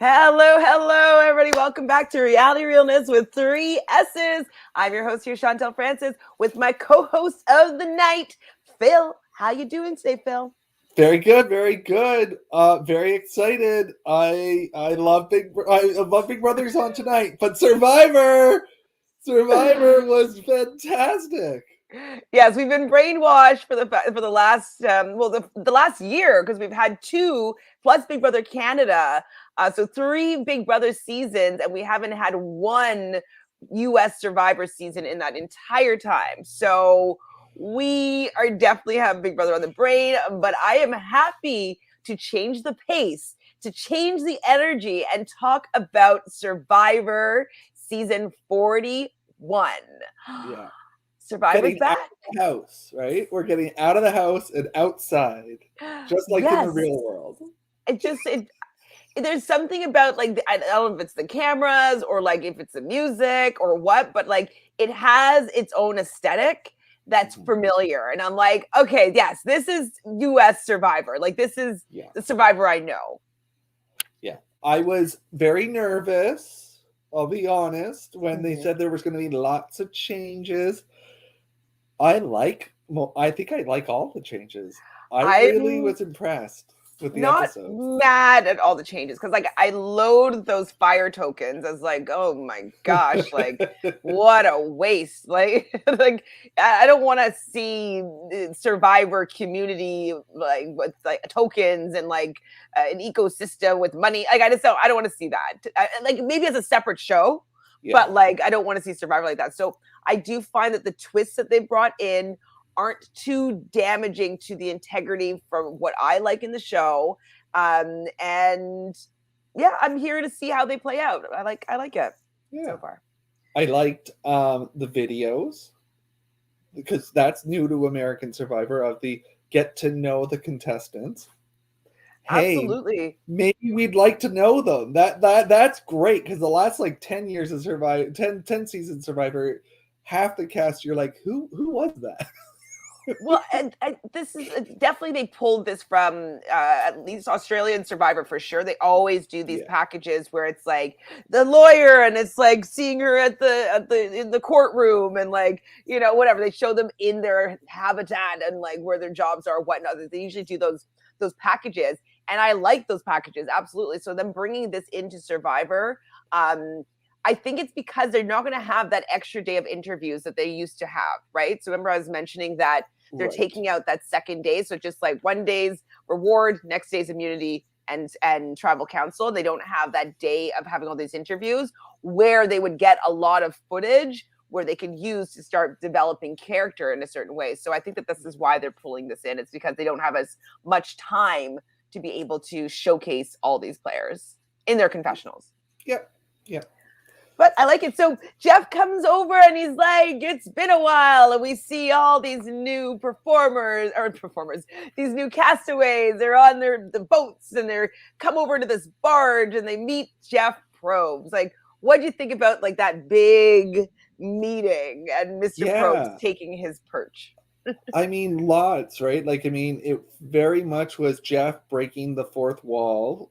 Hello, everybody. Welcome back to Reality Realness with 3 S's. I'm your host here, Chantele Francis, with my co-host of the night, Phil. How you doing today, Phil? Very good, very good. Very excited. I love Big Brother's on tonight, but Survivor was fantastic. Yes, we've been brainwashed for the last the last year because we've had 2 plus Big Brother Canada, so 3 Big Brother seasons, and we haven't had 1 U.S. Survivor season in that entire time. So we are definitely have Big Brother on the brain, but I am happy to change the pace, to change the energy, and talk about Survivor season 41. Yeah, Survivor's getting out back. of the house, right? We're getting out of the house and outside, just like in the Yes. real world. It there's something about like I don't know if it's the cameras or like if it's the music or what, but like it has its own aesthetic that's familiar. And I'm like, okay, yes, this is US Survivor. Like this is Yeah, the Survivor I know. yeah. I was very nervous. I'll be honest when they said there was going to be lots of changes. I think I like all the changes. I really I'm was impressed with the not episodes. mad at all the changes because like I load those fire tokens as like, oh my gosh, like what a waste. Like like I don't want to see Survivor community like with like tokens and like an ecosystem with money. Like I don't want to see that. Like maybe as a separate show, Yeah, but like I don't want to see Survivor like that. So I do find that the twists that they brought in aren't too damaging to the integrity from what I like in the show. And yeah, I'm here to see how they play out. I like it yeah. so far. I liked the videos because that's new to American Survivor of the get to know the contestants. Hey, Absolutely. maybe we'd like to know them. That's great because the last like 10 years of Survivor, 10 seasons Survivor, half the cast you're like, who was that? Well, and this is definitely they pulled this from at least Australian Survivor for sure. They always do these Yeah, packages where it's like the lawyer and it's like seeing her at the in the courtroom and like you know whatever they show them in their habitat and like where their jobs are whatnot. They usually do those packages, and I like those packages absolutely. So them bringing this into Survivor. I think it's because they're not going to have that extra day of interviews that they used to have, right? So remember I was mentioning that they're right. taking out that second day, so just like one day's reward, next day's immunity and tribal council. They don't have that day of having all these interviews where they would get a lot of footage where they can use to start developing character in a certain way. So I think that this is why they're pulling this in. It's because they don't have as much time to be able to showcase all these players in their confessionals. Yep, yep. But I like it. So Jeff comes over and he's like, it's been a while. And we see all these new these new castaways. They're on the boats and they're come over to this barge and they meet Jeff Probst. Like, what do you think about like that big meeting and Mr. Probst Yeah. taking his perch? I mean, lots, right? Like, I mean, it very much was Jeff breaking the fourth wall.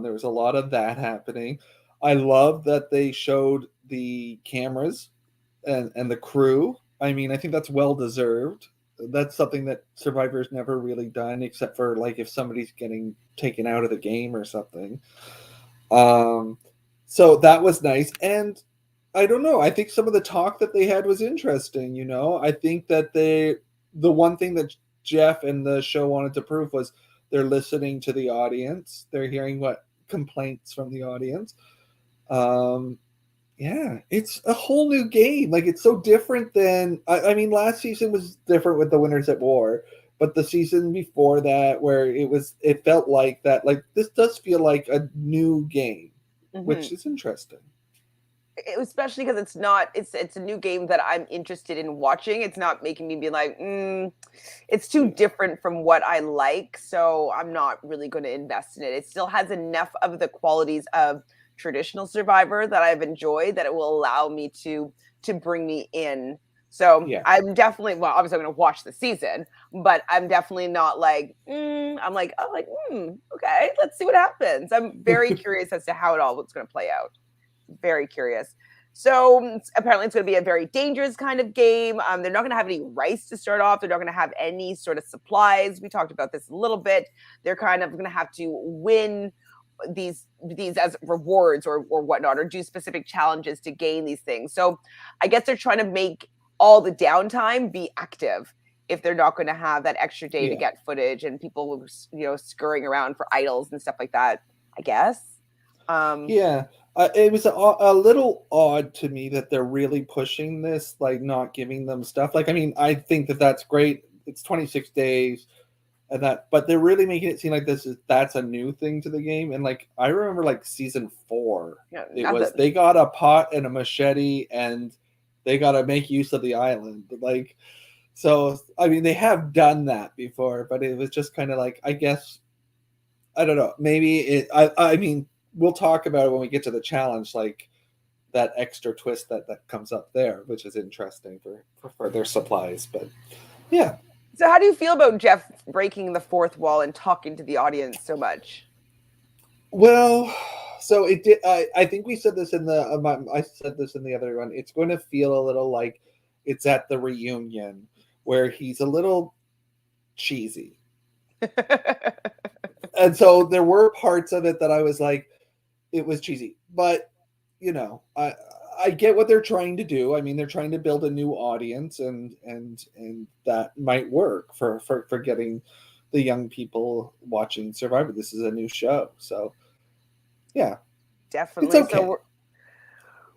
There was a lot of that happening. I love that they showed the cameras and the crew. I mean, I think that's well deserved. That's something that Survivor's never really done, except for like if somebody's getting taken out of the game or something. Um, so that was nice, and I don't know. I think some of the talk that they had was interesting. I think that the one thing that Jeff and the show wanted to prove was they're listening to the audience. They're hearing what complaints from the audience. Um, yeah, it's a whole new game. Like it's so different than I mean, last season was different with the Winners at War, but the season before that, where it felt like that. Like this does feel like a new game, Mm-hmm. which is interesting. Especially because it's a new game that I'm interested in watching. It's not making me be like, it's too Yeah, different from what I like, so I'm not really going to invest in it. It still has enough of the qualities of traditional Survivor that I've enjoyed that it will allow me to bring me in So Yeah. I'm definitely, well, obviously I'm going to watch the season, but I'm definitely not like, I'm like, oh, like, okay, let's see what happens. I'm very curious as to how it all is going to play out. Very curious. So apparently it's going to be a very dangerous kind of game. They're not going to have any rice to start off. They're not going to have any sort of supplies. We talked about this a little bit. They're kind of going to have to win these as rewards or whatnot, or do specific challenges to gain these things. So I guess they're trying to make all the downtime be active if they're not going to have that extra day to get footage and people, scurrying around for idols and stuff like that, I guess. Yeah. It was a little odd to me that they're really pushing this, like not giving them stuff. Like, I mean, I think that that's great. It's 26 days and that, but they're really making it seem like that's a new thing to the game. And like, I remember like season 4, they got a pot and a machete and they got to make use of the island. Like, so, I mean, they have done that before, but it was just kind of like, I guess, I don't know, maybe I mean, we'll talk about it when we get to the challenge, like that extra twist that comes up there, which is interesting for their supplies. But yeah. So how do you feel about Jeff breaking the fourth wall and talking to the audience so much? Well, so it did. I think we said this in the. I said this in the other one. It's going to feel a little like it's at the reunion where he's a little cheesy. And so there were parts of it that I was like, it was cheesy, but I get what they're trying to do. I mean, they're trying to build a new audience, and that might work for getting the young people watching Survivor. This is a new show, so yeah, definitely. It's okay. So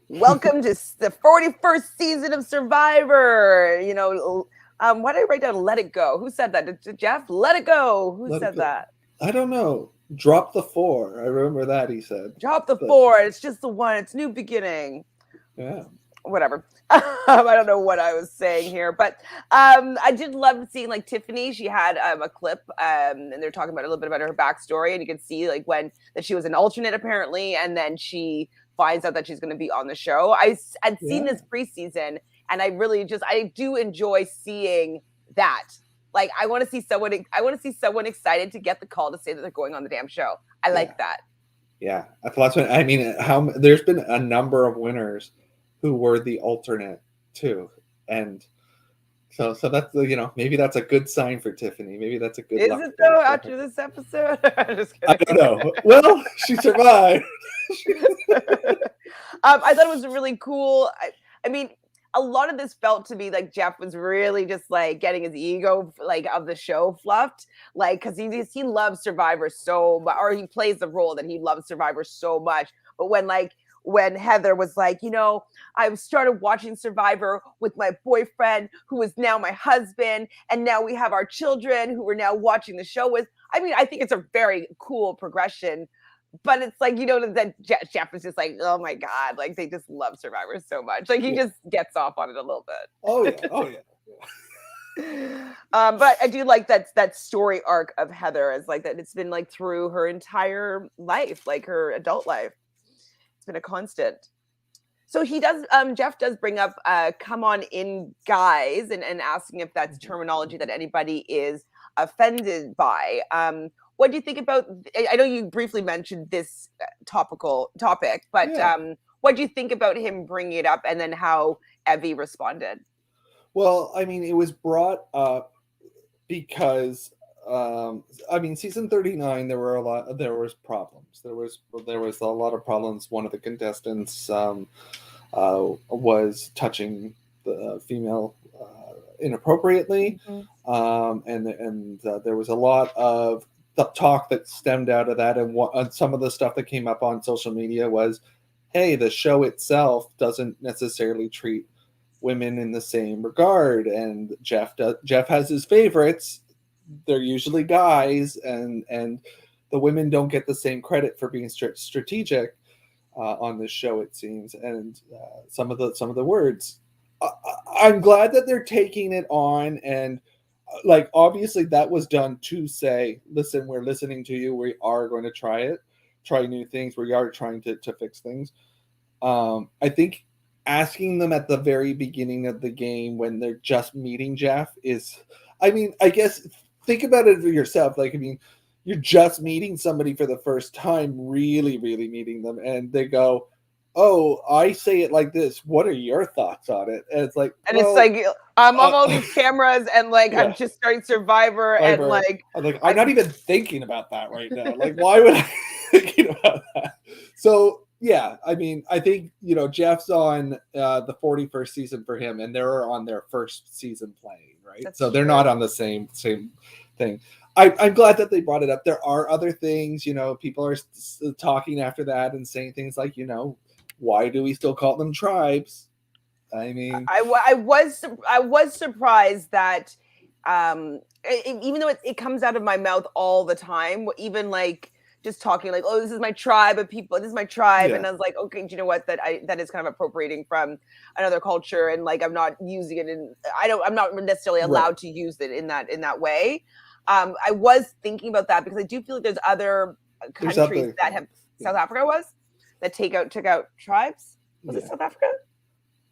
welcome to the 41st season of Survivor. Why did I write down "Let It Go"? Who said that? Did Jeff? Let it go. Who said that? I don't know. Drop the 4. I remember that he said. Drop the 4. It's just the one. It's new beginning. Yeah. Whatever. I don't know what I was saying here, but I did love seeing like Tiffany. She had a clip, and they're talking about a little bit about her backstory, and you can see like that she was an alternate apparently, and then she finds out that she's going to be on the show. I'd seen this preseason, and I do enjoy seeing that. Like, I want to see someone excited to get the call to say that they're going on the damn show. I like that. Yeah, that's what I mean. There's been a number of winners who were the alternate too, and so that's maybe that's a good sign for Tiffany. Maybe that's a good. Is it though after this episode? Just kidding. I don't know. Well, she survived. I thought it was really cool. I mean, a lot of this felt to me like Jeff was really just like getting his ego like of the show fluffed, like because he loves Survivor so much, or he plays the role that he loves Survivor so much. But when Heather was like, I started watching Survivor with my boyfriend, who is now my husband, and now we have our children who we're now watching the show with. I mean, I think it's a very cool progression. But it's like, that Jeff is just like, oh my God, like they just love Survivor so much. Like he just gets off on it a little bit. Oh yeah. But I do like that story arc of Heather as like that. It's been like through her entire life, like her adult life. It's been a constant. So Jeff does bring up come on in guys and asking if that's terminology that anybody is offended by. What do you think about, I know you briefly mentioned this topic, but what do you think about him bringing it up and then how Evie responded? Well, I mean, it was brought up because, season 39, there was problems. There was a lot of problems. One of the contestants was touching the female inappropriately. And there was a lot of the talk that stemmed out of that, and some of the stuff that came up on social media was, hey, the show itself doesn't necessarily treat women in the same regard, and Jeff has his favorites. They're usually guys, and the women don't get the same credit for being strategic on this show, it seems. And some of the words, I'm glad that they're taking it on, and like obviously that was done to say, listen, we're listening to you, we are going to try new things, we are trying to fix things. I think asking them at the very beginning of the game when they're just meeting Jeff is, I mean, I guess think about it for yourself. Like, I mean, you're just meeting somebody for the first time, really, really meeting them, and they go, "Oh, I say it like this. What are your thoughts on it?" And it's like, And it's well, like I'm on uh, all these cameras, and like I'm yeah, just starting Survivor, and Fiverr. like I'm like, I'm not I'm even thinking about that right now. Like, why would I be thinking about that? So yeah, I mean, I think Jeff's on the 41st season for him, and they're on their first season playing, right? that's So they're true. not on the same thing. I'm glad that they brought it up. There are other things, people are talking after that and saying things like, why do we still call them tribes? I mean, I was surprised that even though it comes out of my mouth all the time, even like just talking like, oh, this is my tribe of people, this is my tribe, yeah, and I was like, okay, do you know what, that is kind of appropriating from another culture, and like I'm not using it in, I'm not necessarily right. allowed to use it in that way. I was thinking about that because I do feel like there's other There's countries other that things. have, Yeah. South Africa was, that took out tribes. Was it Yeah. South Africa?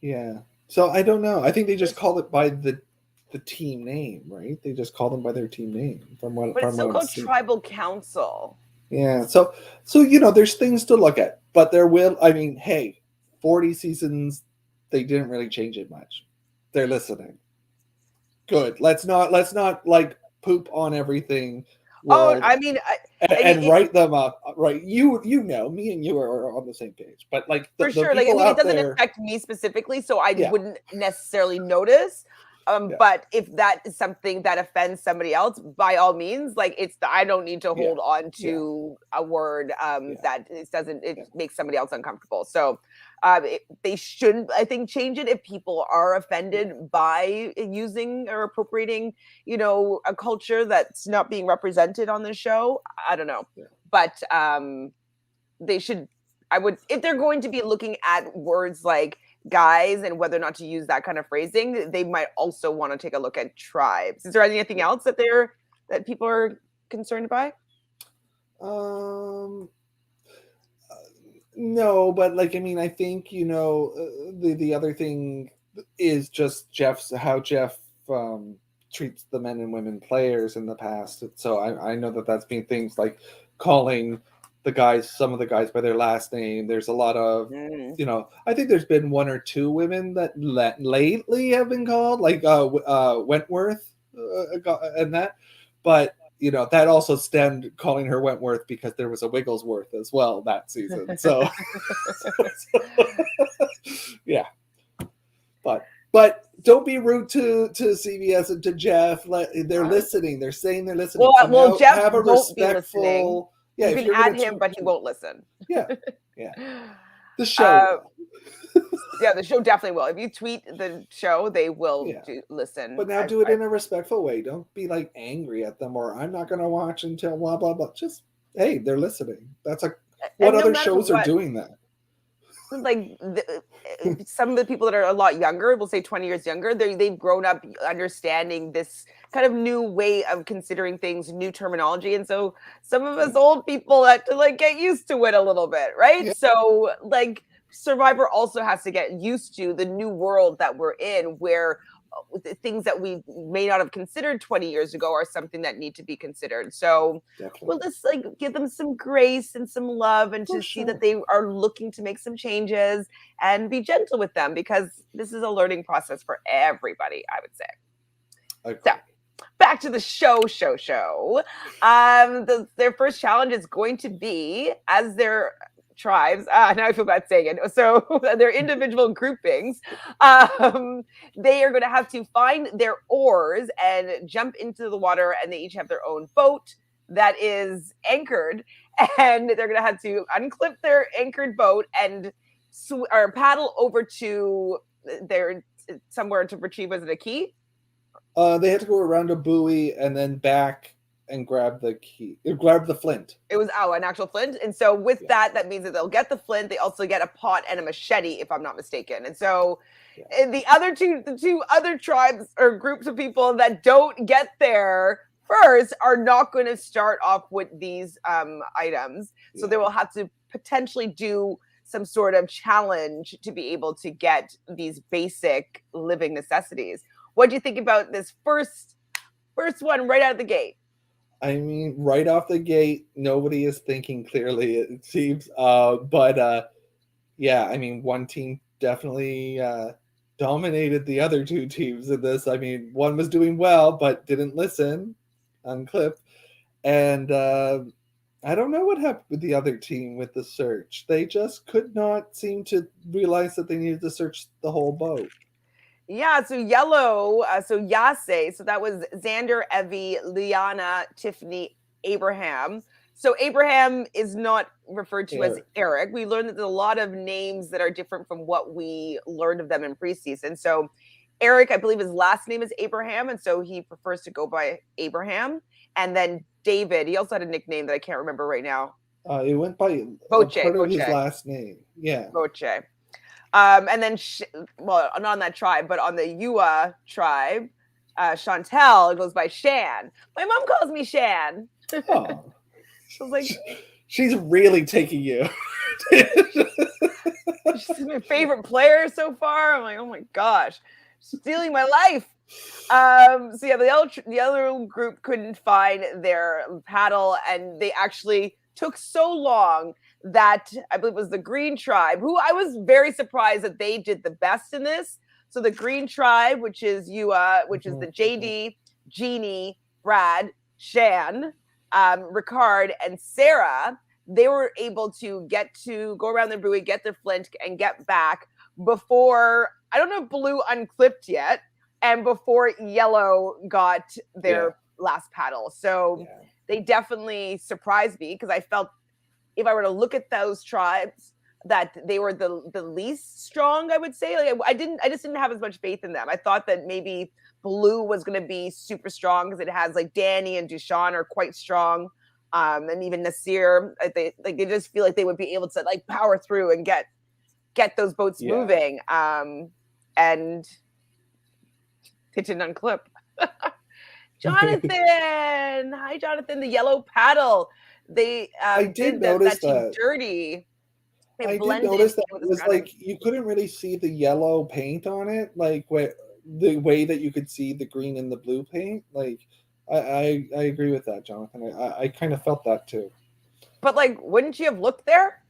Yeah. So I don't know. I think they just call it by the team name, right? They just call them by their team name But it's from still what I'm called seeing. tribal council. Yeah. So there's things to look at, but there will. I mean, hey, 40 seasons, they didn't really change it much. They're listening. Good. Let's not like poop on everything Oh, world I mean, I mean, and write them up. Right. Me and you are on the same page, but like for the sure. Like, I people mean, it out doesn't there, affect me specifically, so I yeah, wouldn't necessarily notice. yeah, But if that is something that offends somebody else, by all means, like I don't need to yeah, hold on yeah, to a word yeah, that it doesn't, it yeah. makes somebody else uncomfortable. So they shouldn't, I think, change it if people are Yeah. offended by using or appropriating, a culture that's not being represented on the show. I don't know, Yeah. but they should, I would, if they're going to be looking at words like guys and whether or not to use that kind of phrasing, they might also want to take a look at tribes. Is there anything Yeah. else that people are concerned by? Um, no, but like I mean, I think the other thing is just how Jeff um, treats the men and women players in the past. So I know that that's been things like calling some of the guys by their last name. There's a lot of Mm. I think there's been one or two women that lately have been called like Wentworth and that, but that also stemmed calling her Wentworth because there was a Wigglesworth as well that season. So, yeah, but don't be rude to CBS and to Jeff. They're listening. They're saying they're listening. So Well, now Jeff have a won't be listening. respectful. Yeah, You if can you're add gonna him, but he tweet, won't listen. yeah, yeah, the show uh, will. yeah, the show definitely will. If you tweet the show, they will Yeah. listen. But now do it in a respectful way. Don't be like angry at them or I'm not going to watch until blah blah blah. Just hey, they're listening. That's like what And no other matter shows are what, doing that? like some of the people that are a lot younger, we'll say 20 years younger, they've grown up understanding this kind of new way of considering things, new terminology, and so some of us Yeah. old people had to like get used to it a little bit, right? Yeah. So like Survivor also has to get used to the new world that we're in, where the things that we may not have considered 20 years ago are something that need to be considered. So Definitely. we'll just like give them some grace and some love, and For to see that sure. they are looking to make some changes, and be gentle with them, because this is a learning process for everybody, I would say. So Agree. back to the show. Their first challenge is going to be, as their tribes, now I feel bad saying it, so their individual groupings, they are going to have to find their oars and jump into the water, and they each have their own boat that is anchored, and they're going to have to unclip their anchored boat and or paddle over to their somewhere to retrieve, was it a key? They had to go around a buoy and then back and grab the key, grab the flint. It was an actual flint, and so with Yeah. that means that they'll get the flint. They also get a pot and a machete, if I'm not mistaken. And so Yeah. the two other tribes or groups of people that don't get there first are not going to start off with these items. So Yeah. they will have to potentially do some sort of challenge to be able to get these basic living necessities. What do you think about this first one right out of the gate? I mean, right off the gate, nobody is thinking clearly, it seems. Yeah, I mean, one team definitely dominated the other two teams in this. I mean, one was doing well, but didn't listen on clip. And I don't know what happened with the other team with the search. They just could not seem to realize that they needed to search the whole boat. Yeah, so yellow, so Yase, so that was Xander, Evie, Liana, Tiffany, Abraham. So Abraham is not referred to as Eric. We learned that there's a lot of names that are different from what we learned of them in preseason. So Eric, I believe his last name is Abraham, and so he prefers to go by Abraham. And then David, he also had a nickname that I can't remember right now. It went by Boche, part of his last name. Yeah. Boche. And then, well, not on that tribe, but on the Yua tribe, Chantele goes by Shan. My mom calls me Shan. Oh. I was like, she's really taking you. She's my favorite player so far. I'm like, oh my gosh, stealing my life. So yeah, the other group couldn't find their paddle, and they actually took so long that I believe it was the Green Tribe, who I was very surprised that they did the best in this. So the Green Tribe, which is Yua, which is the JD, Jeannie, Brad, Shan, Ricard, and Sarah, they were able to go around their buoy, get their flint, and get back before, I don't know if Blue unclipped yet, and before Yellow got their last paddle. So they definitely surprised me, because I felt if I were to look at those tribes, that they were the least strong, I would say. Like I just didn't have as much faith in them. I thought that maybe Blue was going to be super strong, because it has like Danny and Dushan are quite strong, and even Nasir. They just feel like they would be able to like power through and get those boats moving. And they didn't unclip. Jonathan, hi Jonathan. The yellow paddle. They I did notice that dirty. I did notice that it was like you couldn't really see the yellow paint on it, like the way that you could see the green and the blue paint. Like I agree with that, Jonathan. I kind of felt that too. But like, wouldn't you have looked there?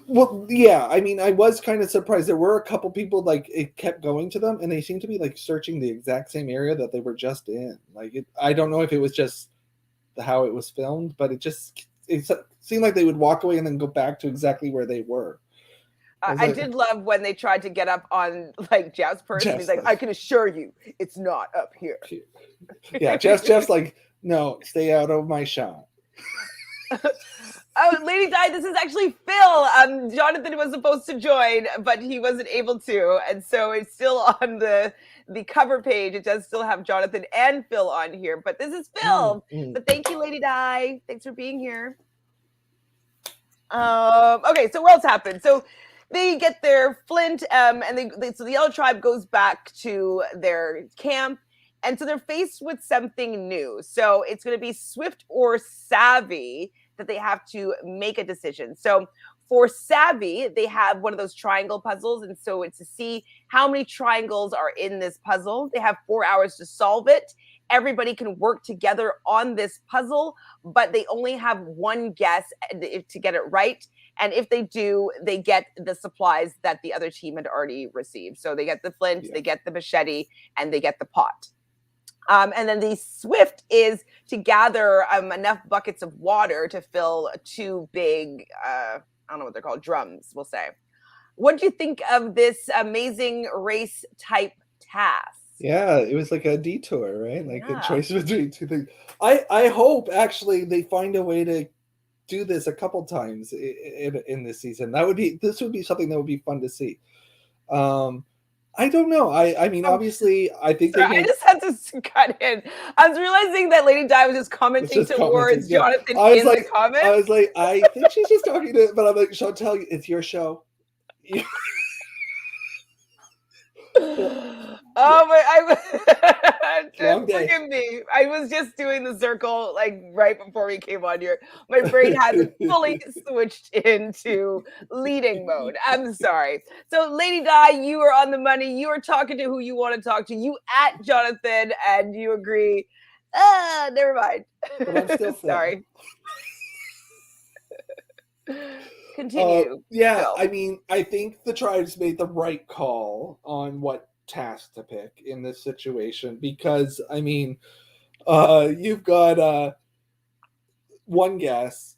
Well, yeah. I mean, I was kind of surprised. There were a couple people like it kept going to them, and they seemed to be like searching the exact same area that they were just in. Like I don't know if it was just how it was filmed, but it seemed like they would walk away and then go back to exactly where they were. I did love when they tried to get up on like Jeff's person. He's like, I can assure you, it's not up here. Yeah, Jeff's like, no, stay out of my shot. Oh, Lady Di, this is actually Phil. Jonathan was supposed to join, but he wasn't able to, and so it's still on the cover page. It does still have Jonathan and Phil on here, but this is Phil. But thank you, Lady Di. Thanks for being here. Okay, so what else happened? So they get their flint, and so the Yellow Tribe goes back to their camp, and so they're faced with something new. So it's going to be Swift or Savvy that they have to make a decision. So for Savvy, they have one of those triangle puzzles, and so it's to see how many triangles are in this puzzle. They have 4 hours to solve it. Everybody can work together on this puzzle, but they only have one guess to get it right. And if they do, they get the supplies that the other team had already received. So they get the flint, they get the machete, and they get the pot. And then the Swift is to gather enough buckets of water to fill 2 big, I don't know what they're called, drums, we'll say. What do you think of this amazing race type task? Yeah, it was like a detour, right? Like a choice between 2 things. I hope actually they find a way to do this a couple times in this season. This would be something that would be fun to see. I don't know. I mean, obviously, I think I just had to cut in. I was realizing that Lady Di was just commenting towards Jonathan in the comments. I was like, I think she's just talking to, but I'm like, Chantele, it's your show. Oh my! Long day. Forgive me. I was just doing the circle like right before we came on here. My brain hasn't fully switched into leading mode. I'm sorry. So, Lady Di, you are on the money. You are talking to who you want to talk to. You at Jonathan, and you agree. Never mind. But I'm still Phil. Sorry. Continue. Yeah, Phil. I mean, I think the tribes made the right call on what task to pick in this situation because, I mean, you've got one guess,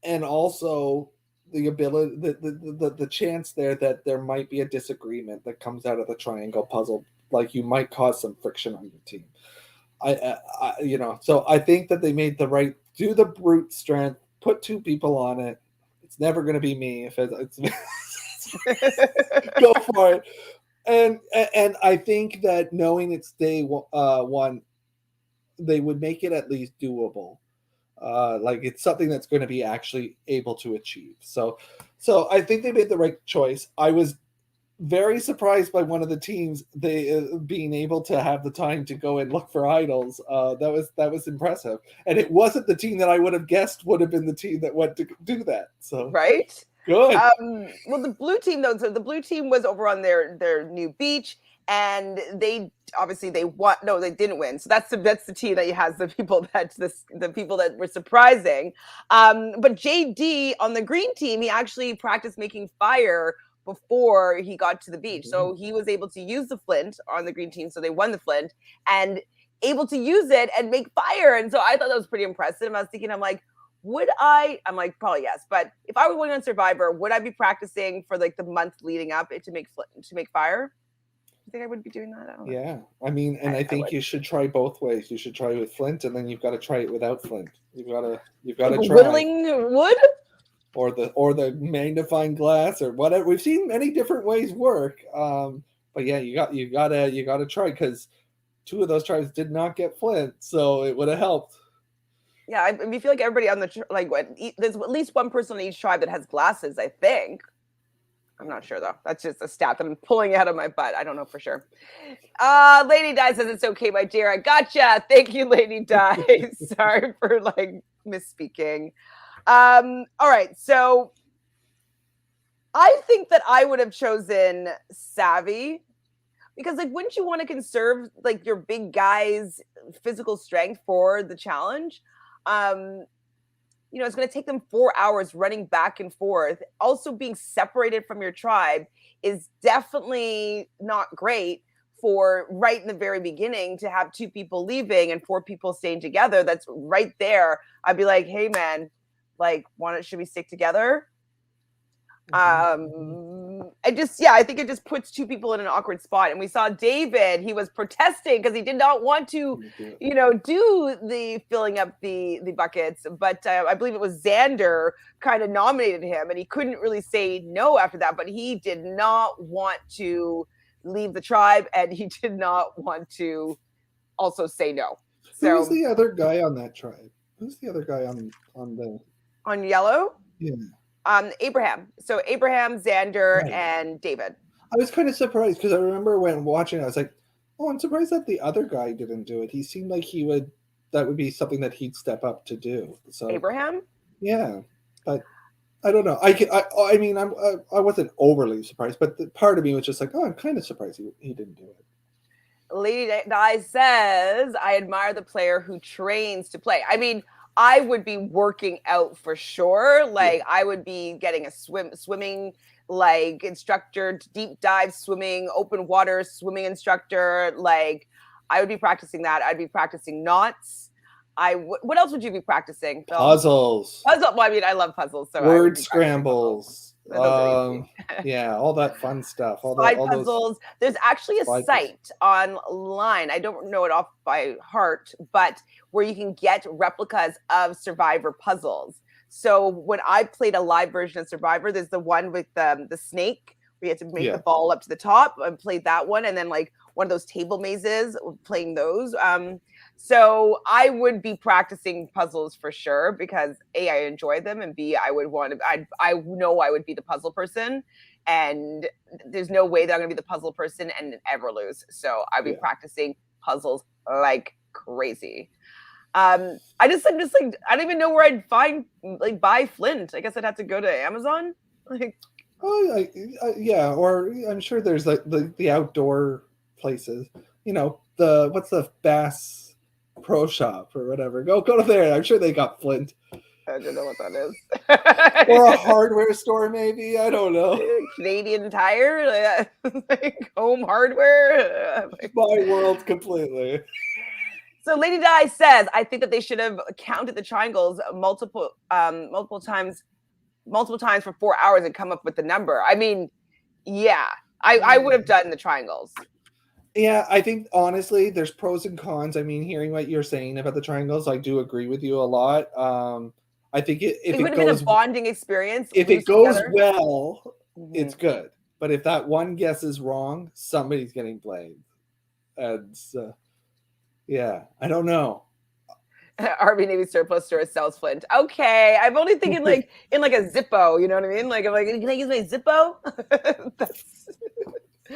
and also the ability, the chance there that there might be a disagreement that comes out of the triangle puzzle, like you might cause some friction on your team. So I think that they made the right. Do the brute strength. Put two people on it. It's never going to be me if it's go for it. And I think that knowing it's day one, they would make it at least doable. Like it's something that's going to be actually able to achieve. So I think they made the right choice. I was very surprised by one of the teams being able to have the time to go and look for idols. That was impressive, and it wasn't the team that I would have guessed would have been the team that went to do that. So right. good. Well, the blue team though, so the blue team was over on their new beach, and they obviously they won. No, they didn't win. So that's the team that has the people that were surprising. But JD on the green team, he actually practiced making fire before he got to the beach. So he was able to use the flint on the green team. So they won the flint and able to use it and make fire. And so I thought that was pretty impressive. I was thinking, I'm like, probably yes. But if I were going on Survivor, would I be practicing for like the month leading up to make fire? I think I would be doing that. I don't know. Yeah, I mean, and I think you should try both ways. You should try with flint, and then you've got to try it without flint. You've got to try whittling wood, or the magnifying glass, or whatever. We've seen many different ways work. But yeah, you got to try, because two of those tribes did not get flint, so it would have helped. Yeah, I feel like everybody on the there's at least one person on each tribe that has glasses. I think. I'm not sure though. That's just a stat that I'm pulling out of my butt. I don't know for sure. Lady Di says it's okay, my dear. I gotcha. Thank you, Lady Di. Sorry for like misspeaking. All right, so I think that I would have chosen Savvy, because like, wouldn't you want to conserve like your big guy's physical strength for the challenge? It's going to take them 4 hours running back and forth. Also, being separated from your tribe is definitely not great for right in the very beginning to have two people leaving and 4 people staying together. That's right there. I'd be like, hey, man, like, should we stick together? I think it just puts 2 people in an awkward spot. And we saw David, he was protesting because he did not want to, do the filling up the buckets. But I believe it was Xander kind of nominated him, and he couldn't really say no after that. But he did not want to leave the tribe, and he did not want to also say no. So, who's the other guy on that tribe? Who's the other guy on yellow? Yeah. Abraham. So Abraham, Xander, and David. I was kind of surprised because I remember when watching, I was like, "Oh, I'm surprised that the other guy didn't do it." He seemed like that would be something that he'd step up to do. So Abraham. Yeah, but I don't know. I mean, I wasn't overly surprised, but the part of me was just like, "Oh, I'm kind of surprised he didn't do it." Lady Di says, "I admire the player who trains to play." I mean, I would be working out for sure. Like I would be getting a swimming like instructor, deep dive swimming, open water swimming instructor. Like I would be practicing that. I'd be practicing knots. What else would you be practicing, Phil? Puzzles. Well, I mean, I love puzzles. So word scrambles. Yeah, all that fun stuff. Slide puzzles. There's actually a site online. I don't know it off by heart, but where you can get replicas of Survivor puzzles. So when I played a live version of Survivor, there's the one with the snake where you have to make the ball up to the top. I played that one, and then like one of those table mazes, playing those. So I would be practicing puzzles for sure because A, I enjoy them, and B, I would want to. I know I would be the puzzle person, and there's no way that I'm gonna be the puzzle person and ever lose. So I'd be Yeah. practicing puzzles like crazy. I'm just like I don't even know where I'd find like buy flint. I guess I'd have to go to Amazon. Like, Oh, yeah, or I'm sure there's like the outdoor places. You know, what's the Bass Pro Shop or whatever. Go to there. I'm sure they got flint. I don't know what that is. Or a hardware store, maybe. I don't know. Canadian Tire, like home hardware. My world completely. So Lady Di says, I think that they should have counted the triangles multiple times for 4 hours and come up with the number. I mean, yeah, I would have done the triangles. Yeah, I think honestly, there's pros and cons. I mean, hearing what you're saying about the triangles, I do agree with you a lot. I think if it it would have goes been a bonding experience. if it goes together. well, it's good. But if that one guess is wrong, somebody's getting blamed. And yeah, I don't know. Army Navy surplus store sells flint. Okay, I'm only thinking like in like a Zippo. You know what I mean? Like I'm like, can I use my Zippo? That's. Do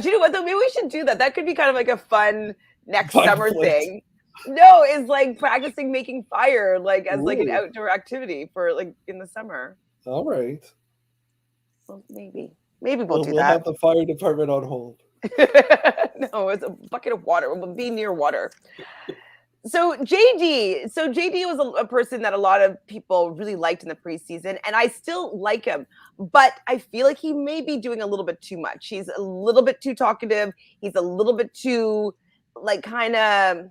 you know what though? Maybe we should do that. That could be kind of like a fun next summer flint thing. No, it's like practicing making fire, like as like an outdoor activity for like in the summer. All right. Well, maybe we'll do that. We'll have the fire department on hold. No, it's a bucket of water. We'll be near water. So JD was a person that a lot of people really liked in the preseason, and I still like him, but I feel like he may be doing a little bit too much. He's a little bit too talkative. He's a little bit too, like, kind of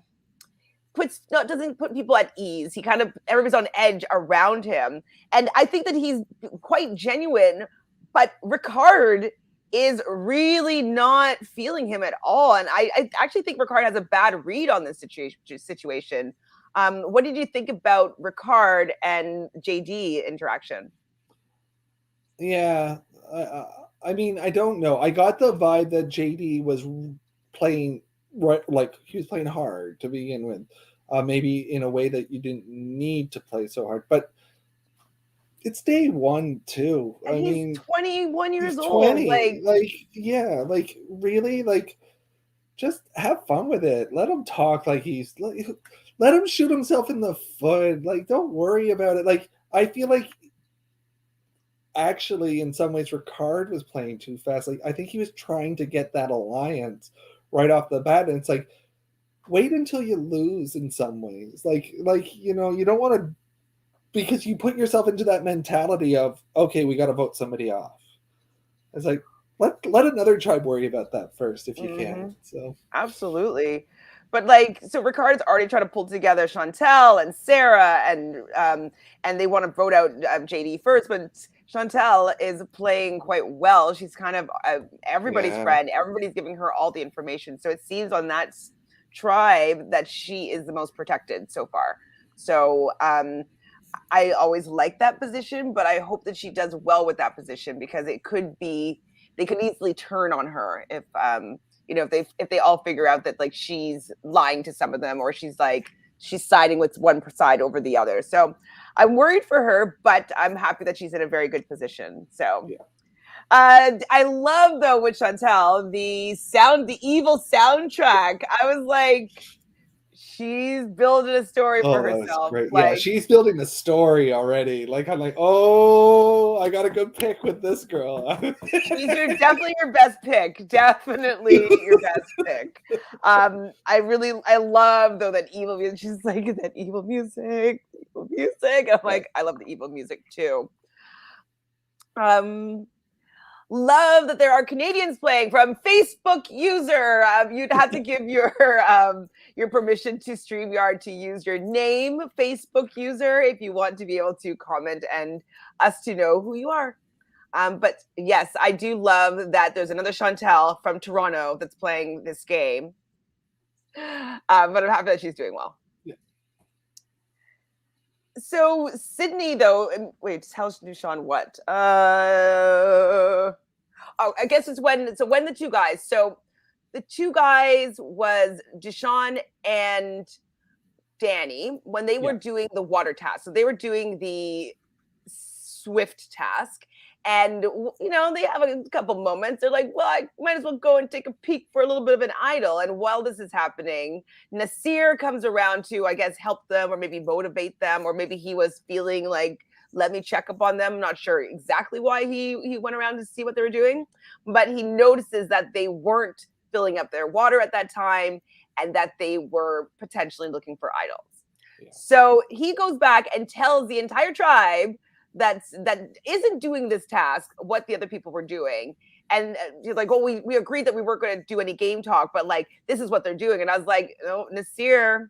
doesn't put people at ease. He kind of everybody's on edge around him, and I think that he's quite genuine. But Ricard is really not feeling him at all. And I actually think Ricard has a bad read on this situation. What did you think about Ricard and JD interaction? Yeah, I mean, I don't know. I got the vibe that JD was playing like he was playing hard to begin with, maybe in a way that you didn't need to play so hard, but it's day one too. And I he's mean, 21 years he's old. 20. Yeah, like really, like just have fun with it. Let him talk like let him shoot himself in the foot. Like, don't worry about it. Like, I feel like actually in some ways Ricard was playing too fast. Like, I think he was trying to get that alliance right off the bat. And it's like, wait until you lose in some ways. Like, you know, you don't want to, because you put yourself into that mentality of, okay, we got to vote somebody off. It's like, let another tribe worry about that first if you can. So absolutely. But like, so Ricard's already trying to pull together Chantele and Sarah, and they want to vote out JD first, but Chantele is playing quite well. She's kind of everybody's friend. Everybody's giving her all the information. So it seems on that tribe that she is the most protected so far. So I always like that position, but I hope that she does well with that position, because they could easily turn on her if you know, if they all figure out that like she's lying to some of them, or she's siding with one side over the other. So I'm worried for her, but I'm happy that she's in a very good position. So yeah. I love though with Chantele the evil soundtrack. I was like, she's building a story for herself. Great. Like, yeah, she's building a story already. Like, I'm like, oh, I got a good pick with this girl. She's definitely your best pick. Definitely your best pick. I love though that evil music. She's like, that evil music. I'm like, I love the evil music too. Love that there are Canadians playing from Facebook user. You'd have to give your permission to StreamYard to use your name, Facebook user, if you want to be able to comment and us to know who you are. But yes, I do love that there's another Chantele from Toronto that's playing this game. But I'm happy that she's doing well. Yeah. So Sydney, though, wait, tell Dushan what? I guess it's when the two guys. So the two guys was Deshaun and Danny when they were Yeah. doing the water task. So they were doing the Swift task. And, they have a couple moments. They're like, well, I might as well go and take a peek for a little bit of an idol. And while this is happening, Nasir comes around to, I guess, help them or maybe motivate them, or maybe he was feeling like, let me check up on them. I'm not sure exactly why he went around to see what they were doing, but he notices that they weren't filling up their water at that time and that they were potentially looking for idols. Yeah. So he goes back and tells the entire tribe that isn't doing this task what the other people were doing. And he's like, oh, we agreed that we weren't going to do any game talk, but like, this is what they're doing. And I was like, no, Nasir,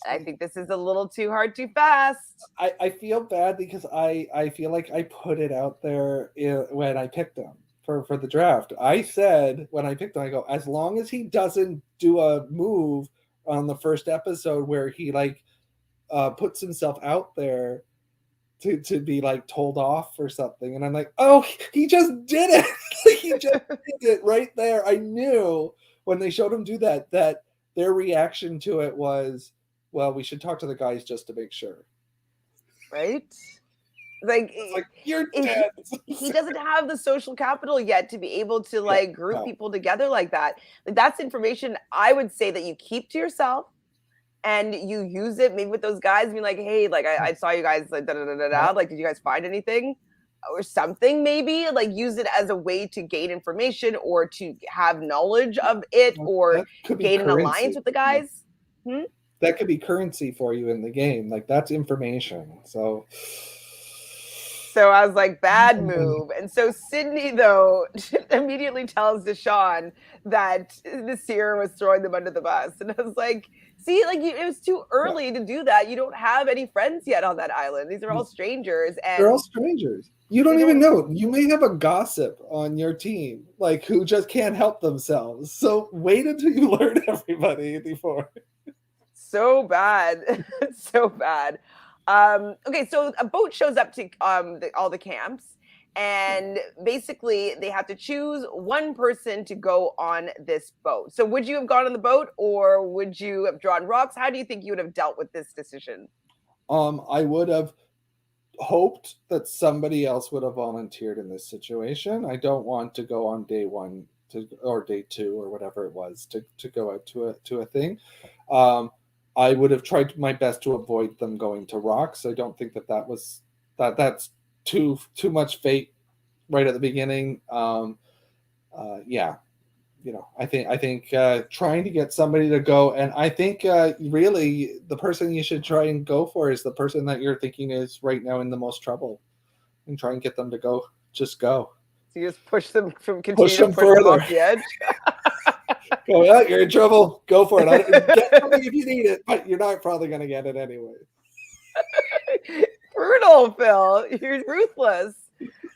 I think this is a little too hard, too fast. I feel bad because I feel like I put it out there when I picked him for the draft. I said when I picked him, I go, as long as he doesn't do a move on the first episode where he like puts himself out there to be like told off or something. And I'm like, oh, he just did it. He just did it right there. I knew when they showed him do that their reaction to it was, well, we should talk to the guys just to make sure. Right? Like you're dead. He doesn't have the social capital yet to be able to like group people together like that. Like that's information I would say that you keep to yourself. And you use it maybe with those guys, being like, hey, like I saw you guys like like, did you guys find anything or something? Maybe like use it as a way to gain information or to have knowledge of it or gain an alliance with the guys. Yeah. That could be currency for you in the game. Like that's information. So I was like, bad move. And so Sydney, though, immediately tells Deshaun that Nasir was throwing them under the bus. And I was like, see, like it was too early to do that. You don't have any friends yet on that island. These are all strangers. And they're all strangers. You don't even know. You may have a gossip on your team, like who just can't help themselves. So wait until you learn everybody before. So bad. So bad. Okay, so a boat shows up to all the camps, and basically they have to choose one person to go on this boat. So would you have gone on the boat, or would you have drawn rocks? How do you think you would have dealt with this decision? I would have hoped that somebody else would have volunteered in this situation. I don't want to go on day one or day two or whatever it was to go out to a thing. I would have tried my best to avoid them going to rocks. I don't think that's too much fate right at the beginning. Yeah, I think trying to get somebody to go, and I think really the person you should try and go for is the person that you're thinking is right now in the most trouble, and try and get them to go. Just go. So you just push them further off the edge. Go, well, you're in trouble. Go for it. Get something if you need it, but you're not probably going to get it anyway. Brutal, Phil. You're ruthless.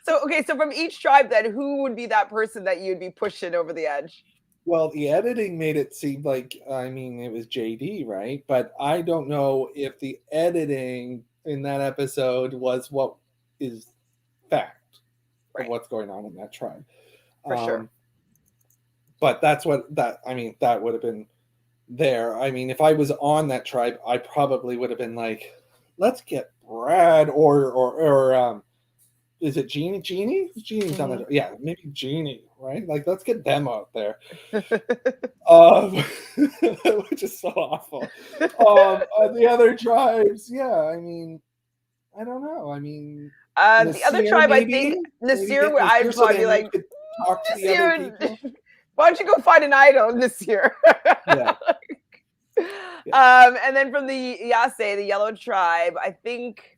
So from each tribe, then, who would be that person that you'd be pushing over the edge? Well, the editing made it seem like, it was JD, right? But I don't know if the editing in that episode was what is fact of what's going on in that tribe. For sure. But that would have been there. If I was on that tribe, I probably would have been like, let's get Brad or is it Jeannie? Jeannie's on that. Yeah, maybe Jeannie, right? Like, let's get them out there. Which is so awful. The other tribes, yeah, I don't know. The other tribe, maybe, I think Nasir, I'd probably be like, talk to the other people. Why don't you go find an idol this year? Yeah. And then from the Yase, the yellow tribe, I think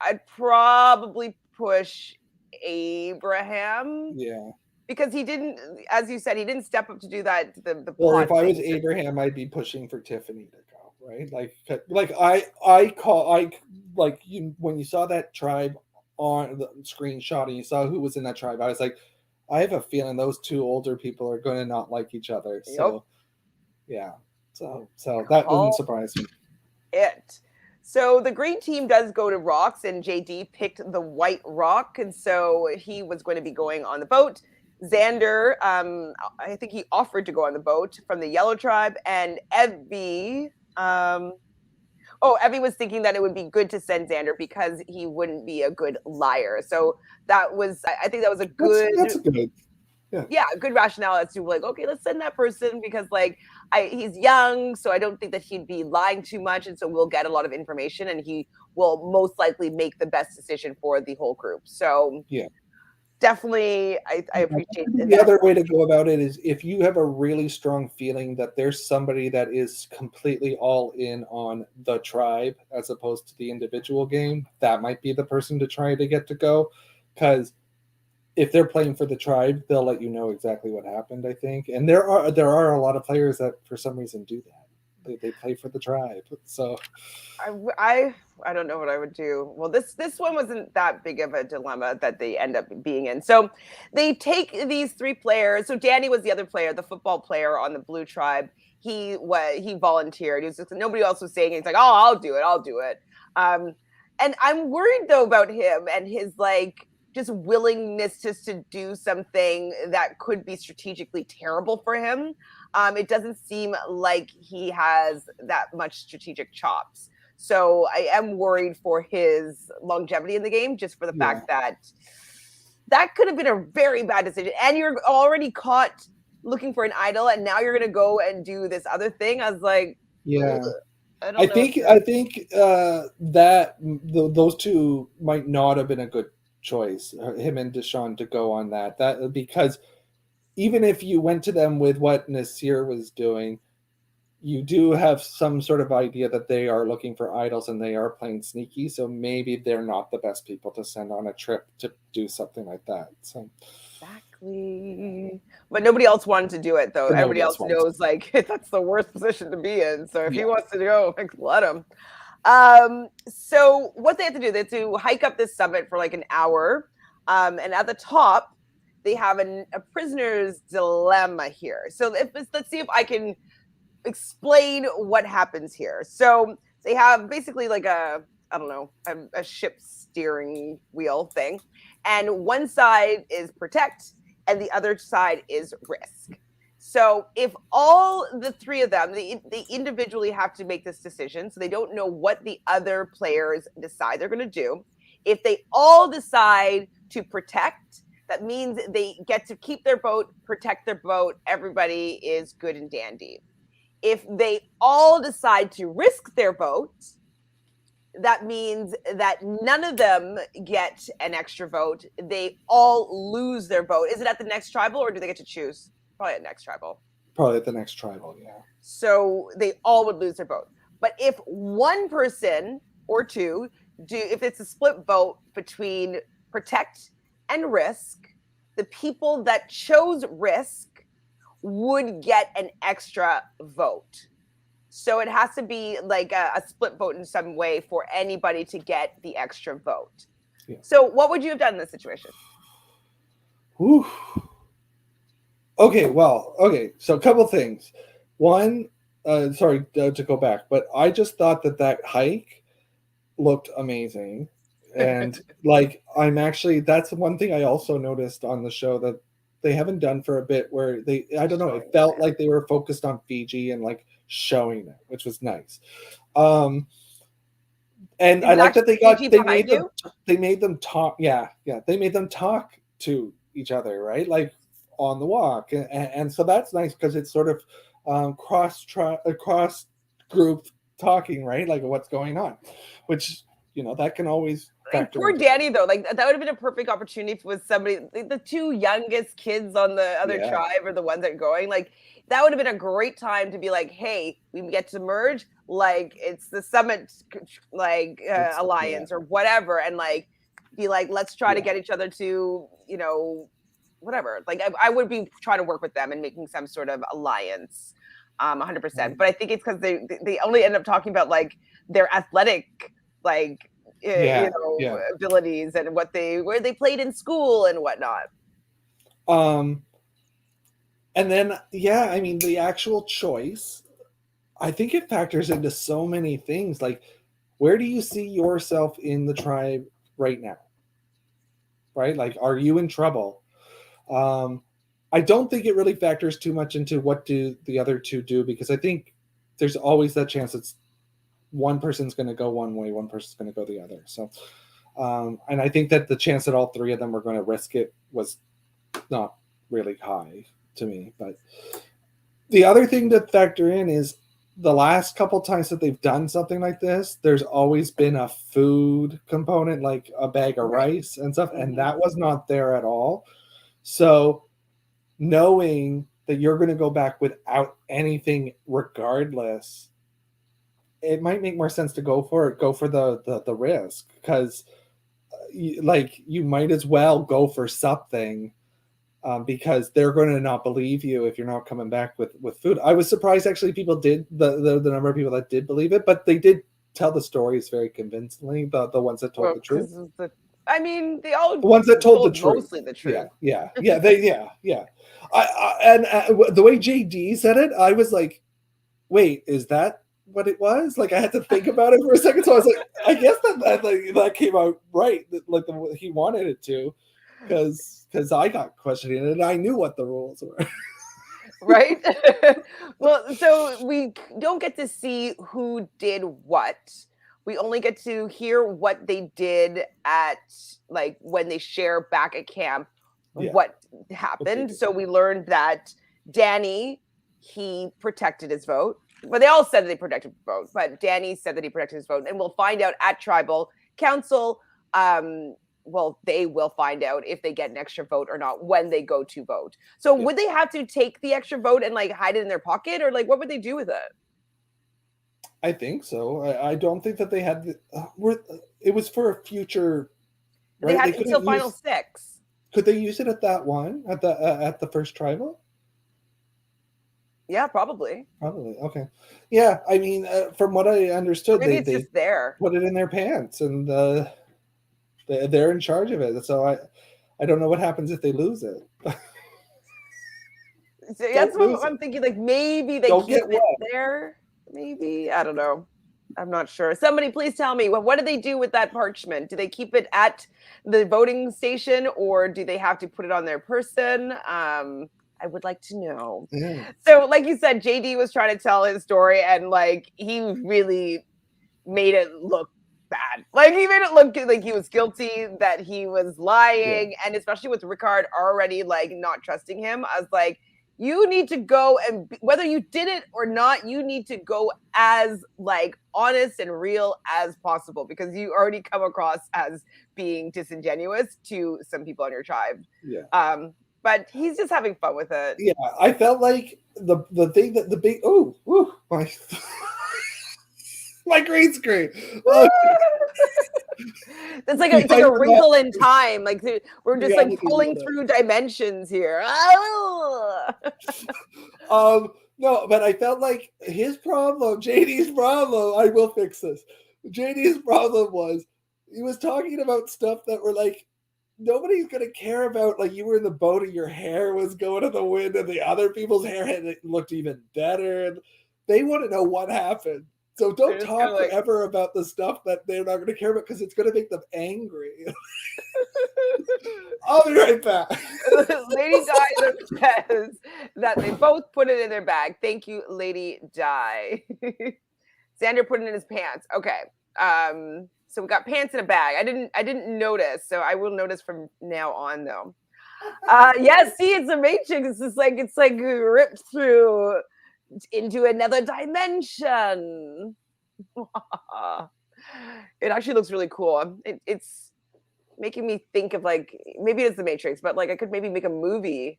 I'd probably push Abraham. Yeah. Because he didn't, as you said, he didn't step up to do that. Or if I was Abraham, I'd be pushing for Tiffany to go, right? When you saw that tribe on the screenshot and you saw who was in that tribe, I was like, I have a feeling those two older people are going to not like each other. So, yeah. So that doesn't surprise me. So the green team does go to rocks, and JD picked the white rock, and so he was going to be going on the boat. Xander, I think he offered to go on the boat from the Yellow Tribe, and Evie. Evie was thinking that it would be good to send Xander because he wouldn't be a good liar. So that was, I think that was a good, that's a good, yeah, a good rationale as to like, okay, let's send that person because like he's young, so I don't think that he'd be lying too much, and so we'll get a lot of information, and he will most likely make the best decision for the whole group. So yeah. definitely, I appreciate The that. other way to go about it is if you have a really strong feeling that there's somebody that is completely all in on the tribe as opposed to the individual game, that might be the person to try to get to go. Because if they're playing for the tribe, they'll let you know exactly what happened, I think. And there are a lot of players that for some reason do that. They play for the tribe. So I don't know what I would do. Well, this one wasn't that big of a dilemma that they end up being in. So they take these three players. So Danny was the other player, the football player on the Blue Tribe. He volunteered. He was just, nobody else was saying it. He's like, oh, I'll do it. And I'm worried though about him and his like just willingness just to do something that could be strategically terrible for him. It doesn't seem like he has that much strategic chops. So I am worried for his longevity in the game, just for the fact that that could have been a very bad decision. And you're already caught looking for an idol, and now you're going to go and do this other thing. I was like, yeah. I think those two might not have been a good choice, him and Deshaun, to go on that because even if you went to them with what Nasir was doing, you do have some sort of idea that they are looking for idols and they are playing sneaky. So maybe they're not the best people to send on a trip to do something like that. So exactly. But nobody else wanted to do it though. Everybody else knows like that's the worst position to be in. So if he wants to go, like, let him. So what they have to do, they have to hike up this summit for like an hour. And at the top, they have a prisoner's dilemma here. So let's see if I can explain what happens here. So they have basically like a ship steering wheel thing. And one side is protect and the other side is risk. So if all the three of them, they individually have to make this decision. So they don't know what the other players decide they're going to do. If they all decide to protect, that means they get to keep their boat, protect their boat. Everybody is good and dandy. If they all decide to risk their boat, that means that none of them get an extra vote. They all lose their vote. Is it at the next tribal or do they get to choose? Probably at next tribal. Probably at the next tribal, yeah. So they all would lose their vote. But if one person or two if it's a split vote between protect and risk, the people that chose risk would get an extra vote. So it has to be like a split vote in some way for anybody to get the extra vote. Yeah. So what would you have done in this situation? Whew. Okay, so a couple things. One, sorry to go back, but I just thought that hike looked amazing. And like, that's one thing I also noticed on the show that they haven't done for a bit, where I don't know, it felt like they were focused on Fiji and like showing it, which was nice. And I like that they made them talk. Yeah. They made them talk to each other, right? Like on the walk. And so that's nice because it's sort of cross group talking, right? Like what's going on, which, that can always factor. Poor Danny though, like that would have been a perfect opportunity with somebody, the two youngest kids on the other tribe are the ones that are going. Like that would have been a great time to be like, hey, we get to merge, like it's the summit, like alliance or whatever, and like be like, let's try to get each other to, whatever. Like I would be trying to work with them and making some sort of alliance, 100%. But I think it's because they only end up talking about like their athletic, like abilities and where they played in school and whatnot. And then I mean the actual choice, I think it factors into so many things. Like, where do you see yourself in the tribe right now? Right? Like, are you in trouble? I don't think it really factors too much into what do the other two do, because I think there's always that chance it's one person's going to go one way, one person's going to go the other. So, and I think that the chance that all three of them were going to risk it was not really high to me. But the other thing to factor in is the last couple times that they've done something like this, there's always been a food component, like a bag of rice and stuff, and that was not there at all. So knowing that you're going to go back without anything regardless, it might make more sense to go for the risk, because like you might as well go for something, because they're going to not believe you if you're not coming back with food. I was surprised actually people did the number of people that did believe it, but they did tell the stories very convincingly, the ones that told the truth. I mean, they all the ones that told the truth. Mostly the truth. Yeah. And the way JD said it, I was like, wait, is that what it was? Like, I had to think about it for a second. So I was like, I guess that came out right, like he wanted it to, because I got questioning it and I knew what the rules were. Right? Well, so we don't get to see who did what. We only get to hear what they did at, like, when they share back at camp, what happened. So we learned that Danny, he protected his vote. Well, they all said that they protected the vote, but Danny said that he protected his vote. And we'll find out at Tribal Council. Well, they will find out if they get an extra vote or not when they go to vote. So would they have to take the extra vote and like hide it in their pocket, or like what would they do with it? I think so. I don't think that they had. It was for a future. Right? They had until final six. Could they use it at that one at the first tribal? Yeah, probably. Probably. Okay. Yeah, I mean, from what I understood, maybe it's just there. Put it in their pants, and they're in charge of it. So I don't know what happens if they lose it. So that's what I'm thinking. Like maybe they keep it there. Maybe, I don't know. I'm not sure. Somebody please tell me, what do they do with that parchment? Do they keep it at the voting station, or do they have to put it on their person? I would like to know. Yeah. So like you said, JD was trying to tell his story, and like he really made it look bad. Like he made it look like he was guilty, that he was lying. Yeah. And especially with Ricard already like not trusting him, I was like, you need to go, and whether you did it or not, you need to go as like honest and real as possible, because you already come across as being disingenuous to some people on your tribe. Yeah. But he's just having fun with it. Yeah, I felt like the thing that the big my my green screen. Oh. It's like a wrinkle in time. Like we're just like pulling through dimensions here. Oh. No, but I felt like his problem, JD's problem. I will fix this. JD's problem was he was talking about stuff that were like, nobody's gonna care about. Like, you were in the boat and your hair was going in the wind, and the other people's hair had looked even better, and they want to know what happened. So don't talk forever about the stuff that they're not going to care about, because it's going to make them angry. I'll be right back. Lady Di says that they both put it in their bag. Thank you, Lady Di. Xander put it in his pants. Okay. So we got pants in a bag. I didn't notice, so I will notice from now on, though. See, it's a matrix. It's like ripped through into another dimension. It actually looks really cool. It's making me think of, like, maybe it's the Matrix, but like I could maybe make a movie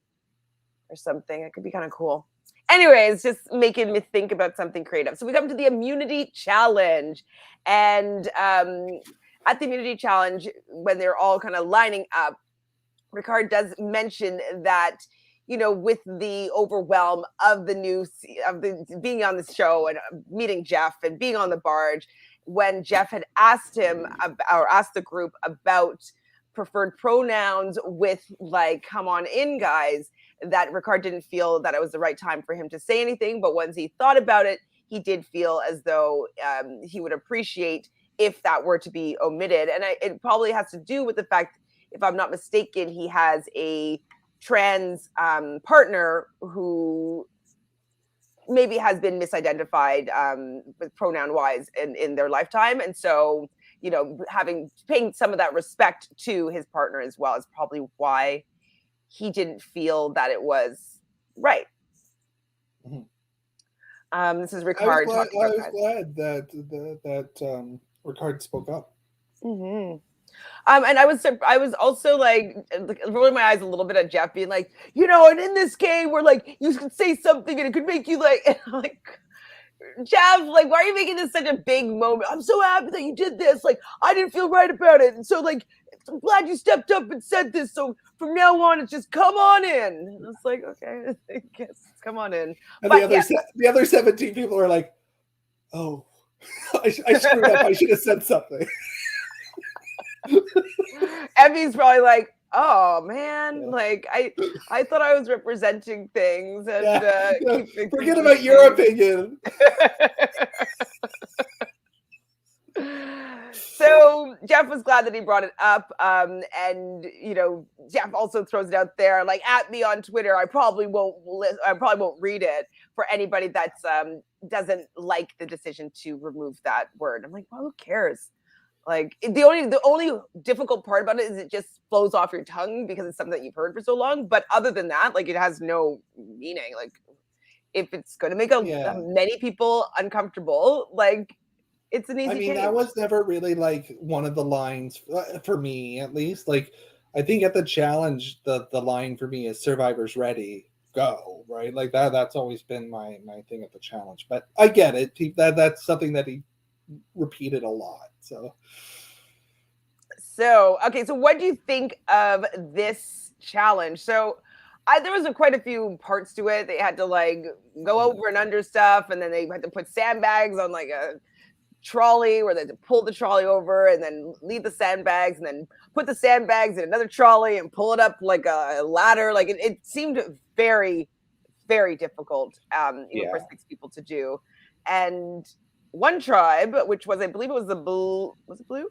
or something. It could be kind of cool. Anyways, just making me think about something creative. So we come to the immunity challenge, and at the immunity challenge, when they're all kind of lining up, Ricard does mention that, you know, with the overwhelm of being on the show and meeting Jeff and being on the barge, when Jeff had asked him or asked the group about preferred pronouns with like, come on in, guys, that Ricard didn't feel that it was the right time for him to say anything. But once he thought about it, he did feel as though he would appreciate if that were to be omitted. And it probably has to do with the fact, if I'm not mistaken, he has a trans partner who maybe has been misidentified with pronoun wise in their lifetime. And so, you know, paying some of that respect to his partner as well is probably why he didn't feel that it was right. This is Ricard talking about that. I was glad that Ricard spoke up. Mm-hmm. And I was also like rolling my eyes a little bit at Jeff being like, you know, and in this game where like you could say something and it could make you like, and I'm like, Jeff, like, why are you making this such a big moment? I'm so happy that you did this. Like, I didn't feel right about it. And so, like, I'm glad you stepped up and said this. So from now on, it's just come on in. And it's like, okay, I guess come on in. And but the other 17 people are like, oh, I screwed up. I should have said something. Evie's probably like, oh man, like I thought I was representing things and forget about your opinion. So Jeff was glad that he brought it up, and you know, Jeff also throws it out there, like, at me on Twitter. I probably won't read it for anybody that's doesn't like the decision to remove that word. I'm like, well, who cares? Like, the only difficult part about it is it just flows off your tongue because it's something that you've heard for so long. But other than that, like, it has no meaning. Like, if it's going to make many people uncomfortable, like, it's an easy change. That was never really like one of the lines for me, at least. Like, I think at the challenge, the line for me is "Survivor's ready, go," right? Like that's always been my thing at the challenge. But I get it. That's something that he repeated a lot. So okay, so what do you think of this challenge? So there was quite a few parts to it. They had to like go over and under stuff, and then they had to put sandbags on like a trolley where they had to pull the trolley over and then leave the sandbags and then put the sandbags in another trolley and pull it up like a ladder. Like it seemed very, very difficult even for 6 people to do. And one tribe, which was, I believe it was the blue, was it blue?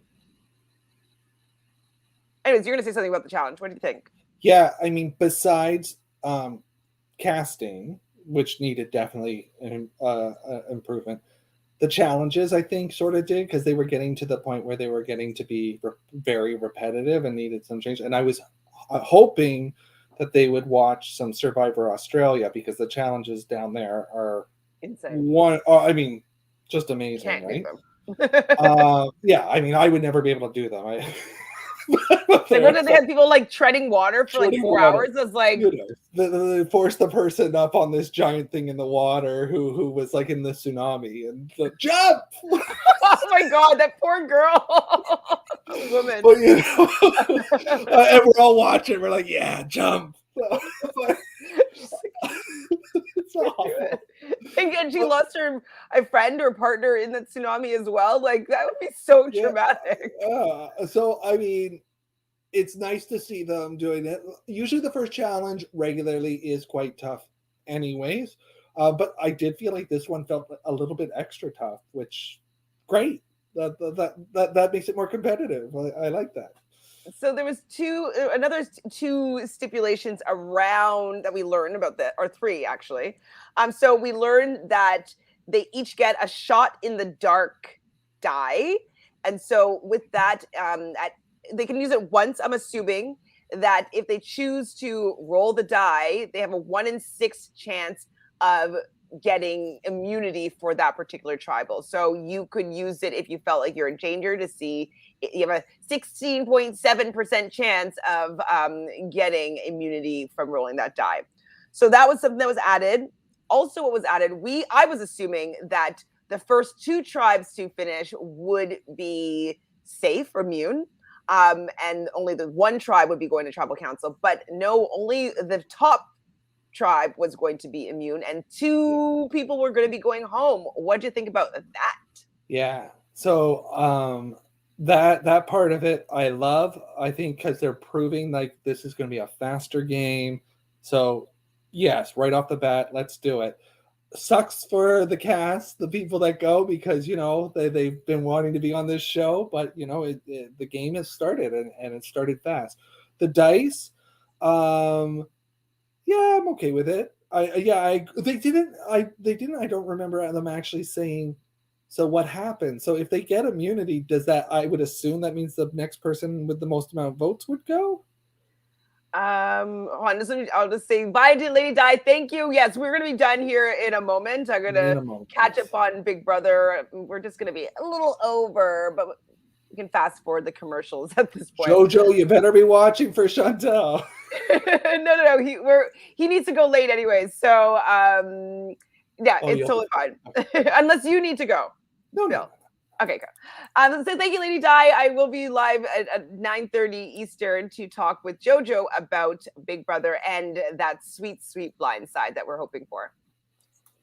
Anyways, you're going to say something about the challenge. What do you think? Yeah, I mean, besides casting, which needed definitely an improvement, the challenges, I think, sort of did, because they were getting to the point where they were getting to be very repetitive and needed some change. And I was hoping that they would watch some Survivor Australia, because the challenges down there are insane. Just amazing, right? Yeah, I mean, I would never be able to do them. They had people like treading water for like 4 hours. It was like, they forced the person up on this giant thing in the water who was like in the tsunami and jump. Oh my god, that poor girl, woman. But, you know, and we're all watching. We're like, yeah, jump. It's awful. And she lost a friend or partner in the tsunami as well. Like, that would be so traumatic. So, I mean, it's nice to see them doing it. Usually the first challenge regularly is quite tough anyways. But I did feel like this one felt a little bit extra tough, which, great. That makes it more competitive. I like that. So there was another two stipulations around that we learned about or 3 actually. So we learned that they each get a shot in the dark die. And so with that, they can use it once. I'm assuming that if they choose to roll the die, they have a 1 in 6 chance of getting immunity for that particular tribal. So you could use it if you felt like you're in danger to see. You have a 16.7% chance of getting immunity from rolling that die. So that was something that was added. Also, what was added, I was assuming that the first 2 tribes to finish would be safe or immune, and only the 1 tribe would be going to tribal council. But no, only the top tribe was going to be immune, and 2 people were going to be going home. What do you think about that? Yeah. So that part of it I love. I think because they're proving like this is going to be a faster game. So yes, right off the bat, let's do it. Sucks for the cast, the people that go, because, you know, they've been wanting to be on this show, but, you know, the game has started and it started fast. The dice, Yeah, I'm okay with it. They didn't. I don't remember them actually saying. So what happened? So if they get immunity, does that? I would assume that means the next person with the most amount of votes would go. Hold on, I'll just say bye to Lady Di. Thank you. Yes, we're gonna be done here in a moment. I'm gonna Minimum, catch yes. up on Big Brother. We're just gonna be a little over, but we can fast forward the commercials at this point. Jojo, you better be watching for Chantele. No. He needs to go late anyways. So yeah, Oh, it's you'll totally fine. Unless you need to go. no, Bill. no. Okay, go. So thank you, Lady Di. I will be live at 9:30 Eastern to talk with Jojo about Big Brother and that sweet, sweet blind side that we're hoping for.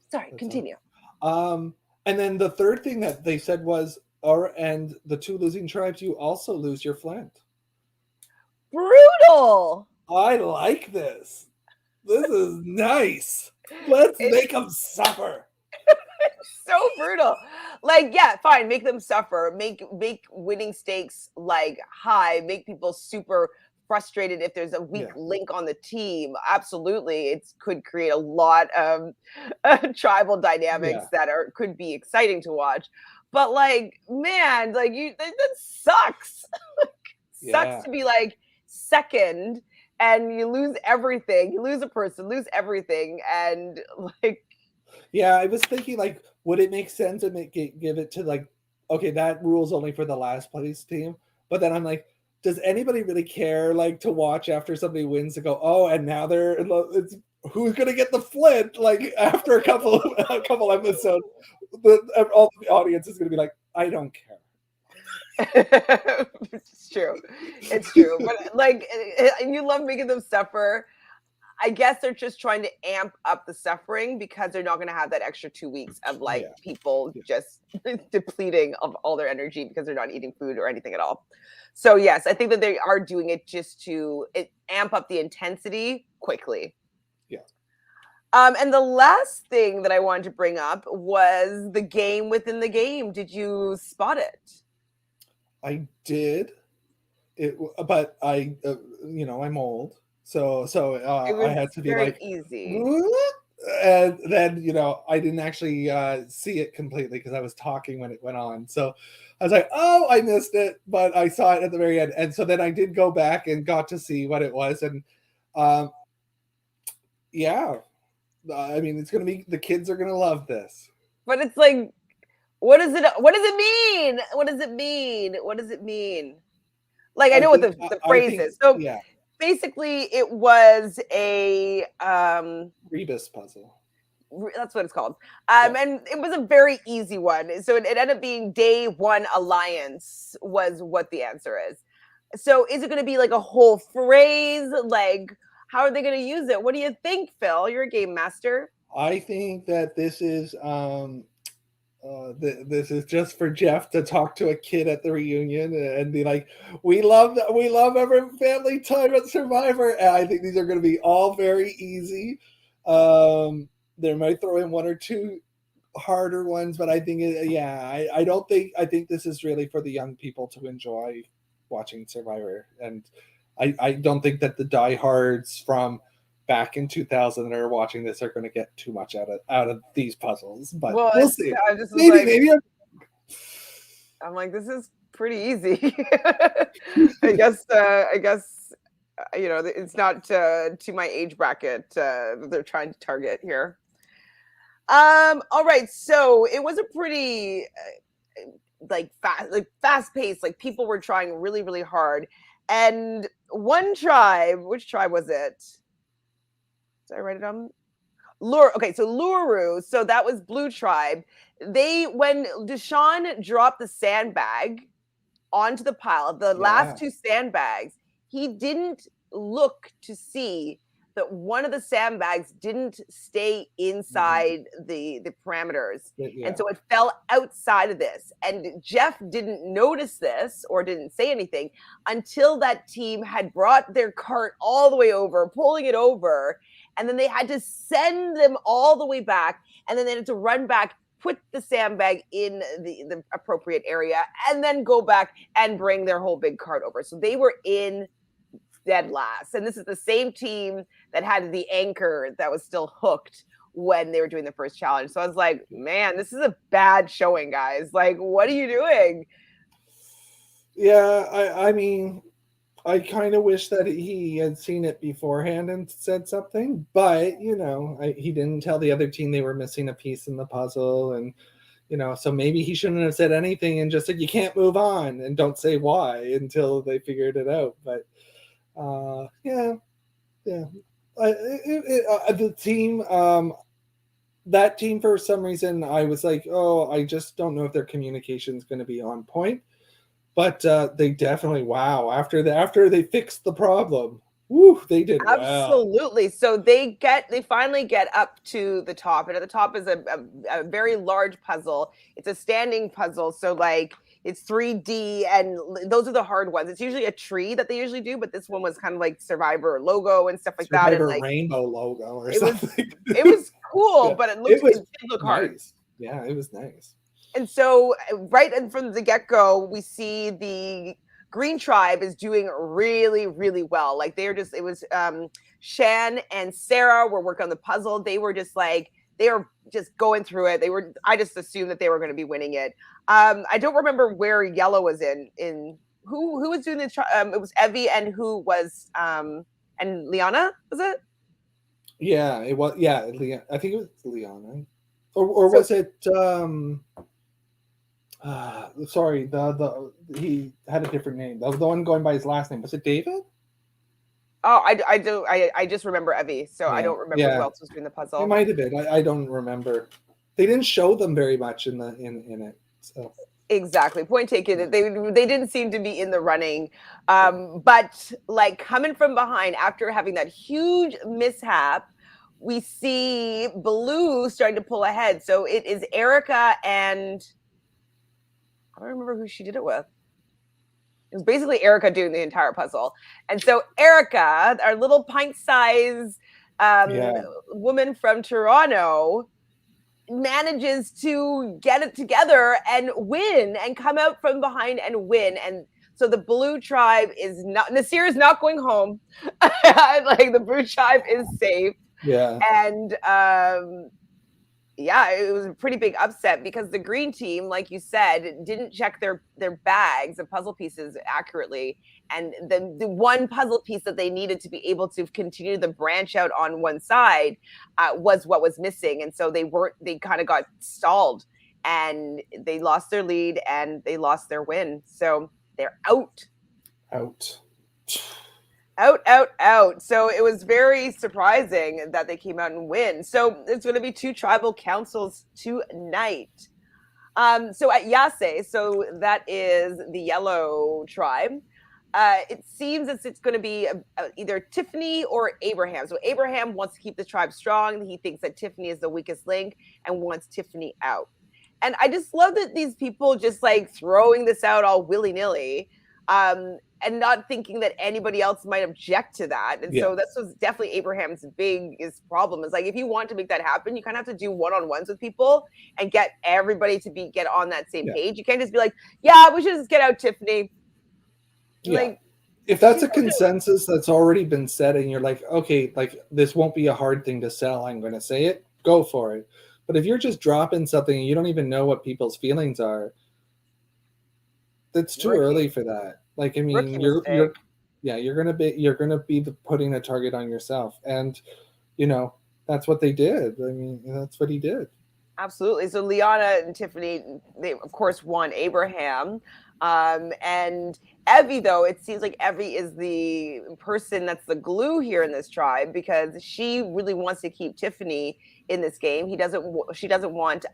Sorry, That's continue. and then the third thing that they said was, and the two losing tribes, you also lose your flint. Brutal. I like this. This is nice. Let's make them suffer. So brutal. Like, yeah, fine, make them suffer. Make winning stakes like high, make people super frustrated if there's a weak link on the team. Absolutely. It could create a lot of tribal dynamics that could be exciting to watch. But like, man, like that sucks. Sucks to be like second and you lose everything. You lose a person, lose everything, and like yeah, I was thinking like, would it make sense to give it to like, okay, that rule's only for the last place team, but then I'm like, does anybody really care like to watch after somebody wins to go, oh, and now it's who's gonna get the flint? Like after a couple episodes, all the audience is gonna be like, I don't care. It's true. It's true. But like you love making them suffer. I guess they're just trying to amp up the suffering because they're not going to have that extra 2 weeks of like people just depleting of all their energy because they're not eating food or anything at all. So yes, I think that they are doing it just to amp up the intensity quickly. Yeah. And the last thing that I wanted to bring up was the game within the game. Did you spot it? I did. But I'm old. So I had to be like easy. What? And then I didn't actually see it completely because I was talking when it went on. So I was like, oh, I missed it, but I saw it at the very end. And so then I did go back and got to see what it was. And yeah, I mean, it's gonna be, the kids are gonna love this. But it's like, what does it mean? What does it mean? What does it mean? Like I know what the phrase is. So yeah. Basically, it was a rebus puzzle. That's what it's called. And it was a very easy one. So it ended up being day one alliance was what the answer is. So is it going to be like a whole phrase? Like, how are they going to use it? What do you think, Phil? You're a game master. I think that this is this is just for Jeff to talk to a kid at the reunion and be like, we love every family time at Survivor. And I think these are going to be all very easy. They might throw in one or two harder ones, but I think I think this is really for the young people to enjoy watching Survivor. And I don't think that the diehards from back in 2000 that are watching this are going to get too much out of these puzzles, but we'll see. Maybe. I'm like, this is pretty easy. I guess it's not to my age bracket they're trying to target here. All right, so it was a pretty fast paced, like people were trying really, really hard, and one tribe, which tribe was it? Did I write it down? Okay, so Luru, so that was Blue Tribe. When Deshaun dropped the sandbag onto the pile, the last two sandbags, he didn't look to see that one of the sandbags didn't stay inside the parameters. And so it fell outside of this. And Jeff didn't notice this or didn't say anything until that team had brought their cart all the way over, pulling it over. And then they had to send them all the way back. And then they had to run back, put the sandbag in the appropriate area, and then go back and bring their whole big cart over. So they were in dead last. And this is the same team that had the anchor that was still hooked when they were doing the first challenge. So I was like, man, this is a bad showing, guys. Like, what are you doing? Yeah, I mean, I kind of wish that he had seen it beforehand and said something, but he didn't tell the other team they were missing a piece in the puzzle, and so maybe he shouldn't have said anything and just said you can't move on and don't say why until they figured it out. But yeah, the team, that team, for some reason, I was like, oh, I just don't know if their communication is going to be on point. But they definitely, wow, after they fixed the problem, woo, they did well. Absolutely. So they finally get up to the top, and at the top is a very large puzzle. It's a standing puzzle, so like it's 3D, and those are the hard ones. It's usually a tree that they usually do, but this one was kind of like Survivor logo and stuff like that, and like rainbow logo or something. It was cool, Yeah, but it did look nice. hard. Yeah, it was nice. And so right from the get-go, we see the Green Tribe is doing really, really well. Like it was Shan and Sarah were working on the puzzle. They were just going through it. I just assumed that they were going to be winning it. I don't remember where Yellow was in who was doing the it was Evie, and who was and Liana, was it? Yeah, it was. Yeah, I think it was Liana. Or was it sorry, he had a different name. That was the one going by his last name. Was it David? Oh, I just remember Evie, so yeah. I don't remember who else was doing the puzzle. It might have been. I don't remember. They didn't show them very much in it. So exactly. Point taken. They didn't seem to be in the running. But like coming from behind after having that huge mishap, we see Blue starting to pull ahead. So it is Erica and I don't remember who she did it with. It was basically Erica doing the entire puzzle. And so Erica, our little pint-sized woman from Toronto, manages to get it together and win and come out from behind and win. And so the Blue Tribe is not, Nasir is not going home. Like the Blue Tribe is safe. Yeah. And it was a pretty big upset because the green team, like you said, didn't check their bags of puzzle pieces accurately. And the one puzzle piece that they needed to be able to continue the branch out on one side was what was missing. And so they kind of got stalled and they lost their lead and they lost their win. So they're out. Out. So it was very surprising that they came out and win. So there's going to be 2 tribal councils tonight. So at Yase, so that is the yellow tribe, it seems as it's going to be either Tiffany or Abraham. So Abraham wants to keep the tribe strong. He thinks that Tiffany is the weakest link and wants Tiffany out. And I just love that these people just like throwing this out all willy-nilly. And not thinking that anybody else might object to that. And so this was definitely Abraham's biggest problem. Is like, if you want to make that happen, you kind of have to do one-on-ones with people and get everybody to get on that same page. You can't just be like, yeah, we should just get out Tiffany. Yeah. Like, if that's a consensus that's already been set and you're like, okay, like this won't be a hard thing to sell, I'm going to say it, go for it. But if you're just dropping something and you don't even know what people's feelings are, that's too early for that. Like, I mean, you're gonna be putting a target on yourself, and that's what they did. I mean, that's what he did. Absolutely. So Liana and Tiffany, they of course won Abraham, and Evie, though, it seems like Evie is the person that's the glue here in this tribe because she really wants to keep Tiffany in this game. She doesn't want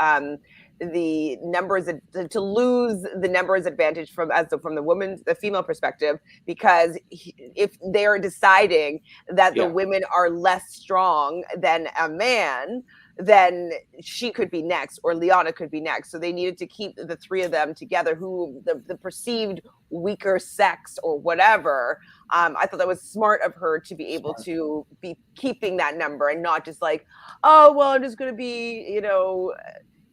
the numbers to lose the numbers advantage from the female perspective, because if they're deciding that the women are less strong than a man, then she could be next or Liana could be next. So they needed to keep the 3 of them together, who the perceived weaker sex or whatever. I thought that was smart of her to be able to be keeping that number and not just like, oh, well, I'm just going to be,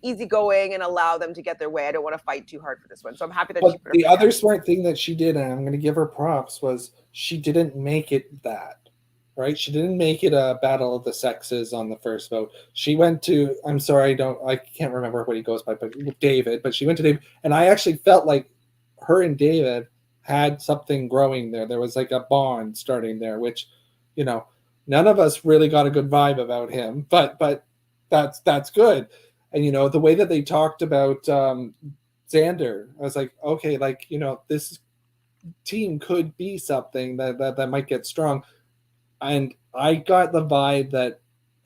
easygoing and allow them to get their way. I don't want to fight too hard for this one. So I'm happy that she But put her the foot down. other smart thing that she did, and I'm going to give her props, was she didn't make it that. Right? She didn't make it a battle of the sexes on the first vote. She went to, I'm sorry, I can't remember what he goes by, but David. But she went to David, and I actually felt like her and David had something growing there. There was like a bond starting there, which, you know, none of us really got a good vibe about him, but that's good. And you know, the way that they talked about Xander, I was like, okay, like, you know, this team could be something that might get strong. And I got the vibe that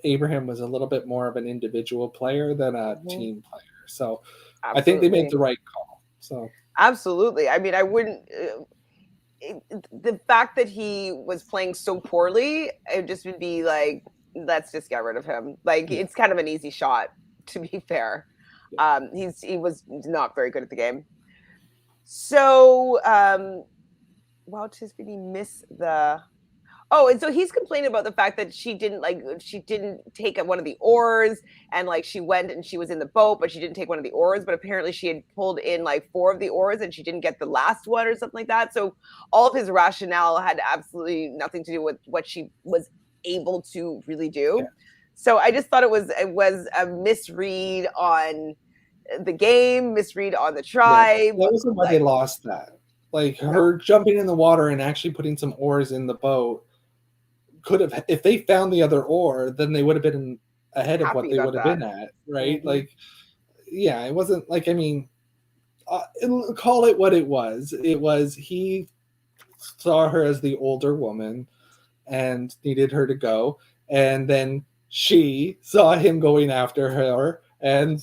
Abraham was a little bit more of an individual player than a team player. So I think they made Absolutely. the right call. So Absolutely. I mean, I wouldn't. The fact that he was playing so poorly, it just would be like, let's just get rid of him. Like, yeah, it's kind of an easy shot, to be fair. yeah. He was not very good at the game. So, well, just did he miss the? Oh, and so he's complaining about the fact that she didn't take one of the oars, and like she went and she was in the boat, but she didn't take one of the oars. But apparently she had pulled in like four of the oars and she didn't get the last one or something like that. So all of his rationale had absolutely nothing to do with what she was able to really Yeah. do. So I just thought it was a misread on the game, misread on the Yeah, tribe. that wasn't why they Like, lost that. Like no, her jumping in the water and actually putting some oars in the boat could have, if they found the other oar, then they would have been ahead of what happy they about would have that. been at, right? Mm-hmm. Like, yeah, it wasn't like, I mean, call it what it was. It was he saw her as the older woman and needed her to go, and then she saw him going after her, and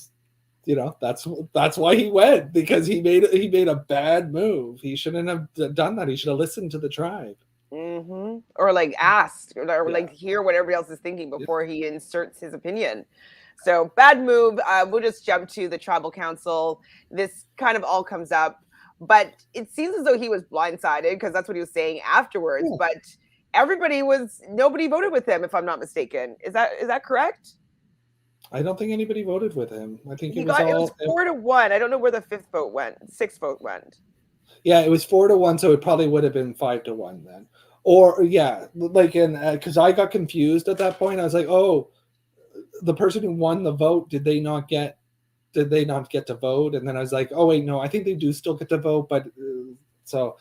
you know that's why he went, because he made a bad move. He shouldn't have done that. He should have listened to the tribe. Or like asked or Yeah, like hear what everybody else is thinking yeah, before he inserts his opinion. So bad move. We'll just jump to the tribal council. This kind of all comes up, but it seems as though he was blindsided because that's what he was saying afterwards. yeah. But nobody voted with him, if I'm not mistaken. Is that correct? I don't think anybody voted with him. I think It was 4-1. I don't know where the sixth vote went. yeah, it was 4-1, so it probably would have been 5-1 then. Or yeah, like in because I got confused at that point. I was like, oh, the person who won the vote, did they not get to vote? And then I was like, oh wait, no, I think they do still get to vote, but so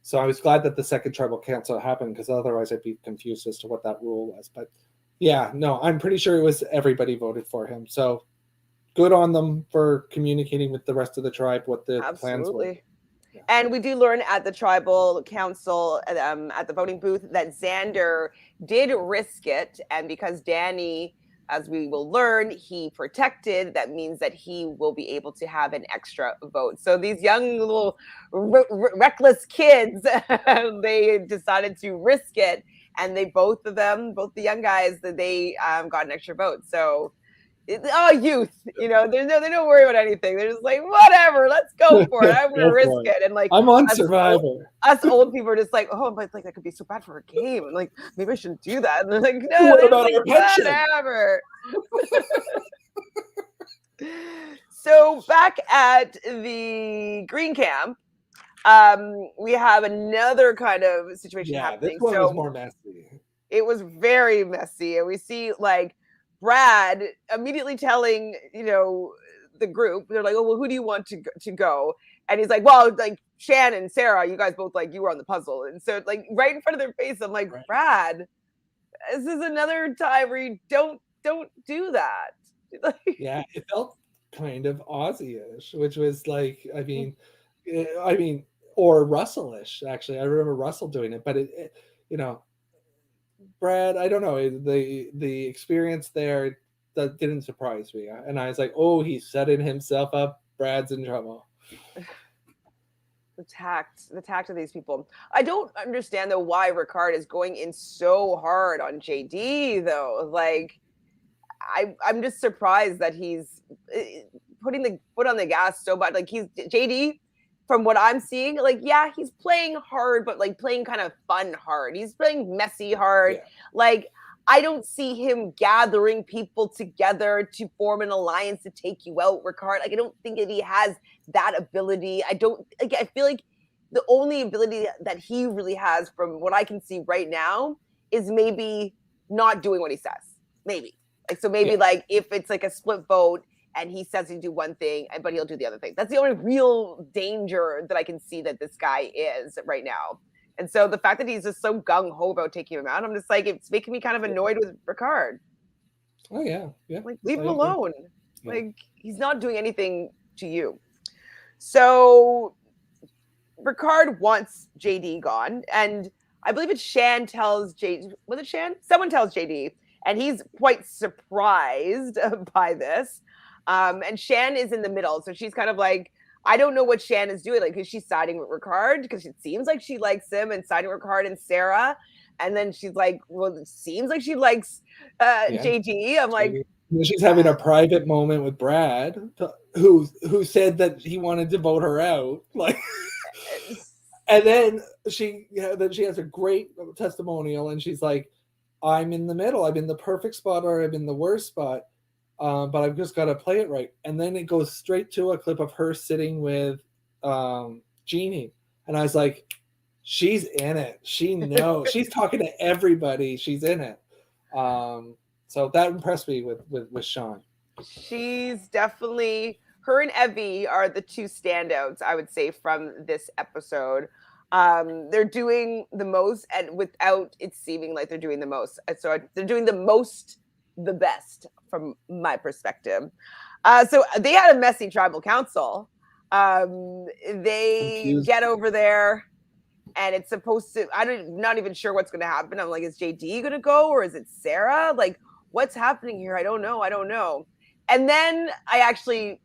so I was glad that the second tribal council happened, because otherwise I'd be confused as to what that rule was. But yeah, no, I'm pretty sure it was everybody voted for him. So good on them for communicating with the rest of the tribe what the plans were. Absolutely. Yeah. And we do learn at the tribal council, at the voting booth, that Xander did risk it. And because Danny, as we will learn, he protected, that means that he will be able to have an extra vote. So these young little reckless kids, they decided to risk it. And both the young guys, they got an extra vote. So youth, they don't worry about anything. They're just like, whatever, let's go for it. I'm gonna Go risk for it. it. And like I'm on us old, Survivor. us old people are just like, oh, but like that could be so bad for a game. And like maybe I shouldn't do that. And they're like, no, What they're just about like, our pension? whatever. So back at the green camp, we have another kind of situation Yeah, this happening. one was So more messy. it was very messy, and we see like Brad immediately telling the group, they're like, oh well, who do you want to go? And he's like, well, like Shannon, Sarah, you guys both, like, you were on the puzzle. And so like right in front of their face, I'm like, Right. Brad, this is another time where you don't do that. Yeah, it felt kind of Aussie-ish, which was like, I mean, or Russell-ish. Actually, I remember Russell doing it, but you know, Brad, I don't know, the experience there that didn't surprise me, and I was like, oh, he's setting himself up. Brad's in trouble. The tact of these people. I don't understand though why Ricard is going in so hard on JD though. Like I'm just surprised that he's putting the foot on the gas so bad. Like he's JD, from what I'm seeing, like yeah, he's playing hard, but like playing kind of fun hard. He's playing messy hard. Yeah, Like I don't see him gathering people together to form an alliance to take you out, Ricard. Like, I don't think that he has that ability. I don't, like, I feel like the only ability that he really has, from what I can see right now, is maybe not doing what he says. Maybe. Like, so maybe, Yeah. like, if it's like a split vote and he says he'll do one thing, but he'll do the other thing. That's the only real danger that I can see that this guy is right now. And so the fact that he's just so gung-ho about taking him out, I'm just like, it's making me kind of annoyed with Ricard. Oh yeah, yeah. Like, leave him I agree. alone. Yeah. Like, he's not doing anything to you. So Ricard wants JD gone, and I believe it's Shan tells JD. Was it Shan? Someone tells JD, and he's quite surprised by this. And Shan is in the middle, so she's kind of like, I don't know what Shan is doing. Like, is she siding with Ricard because it seems like she likes him, and siding with Ricard and Sarah? And then she's like, well, it seems like she likes JD. I'm like, she's having a private moment with Brad, who said that he wanted to vote her out. Like, and then she has a great testimonial, and she's like, I'm in the middle. I'm in the perfect spot, or I'm in the worst spot. But I've just got to play it right. And then it goes straight to a clip of her sitting with Jeannie. And I was like, she's in it. She knows. She's talking to everybody. She's in it. So that impressed me with Sean. She's definitely, her and Evie are the two standouts, I would say, from this episode. They're doing the most, and without it seeming like they're doing the most. So they're doing the most, the best, from my perspective. So they had a messy tribal council. They Confused. get over there, and it's supposed to, I'm not even sure what's going to happen. I'm like, is JD going to go, or is it Sarah? Like, what's happening here? I don't know. And then I actually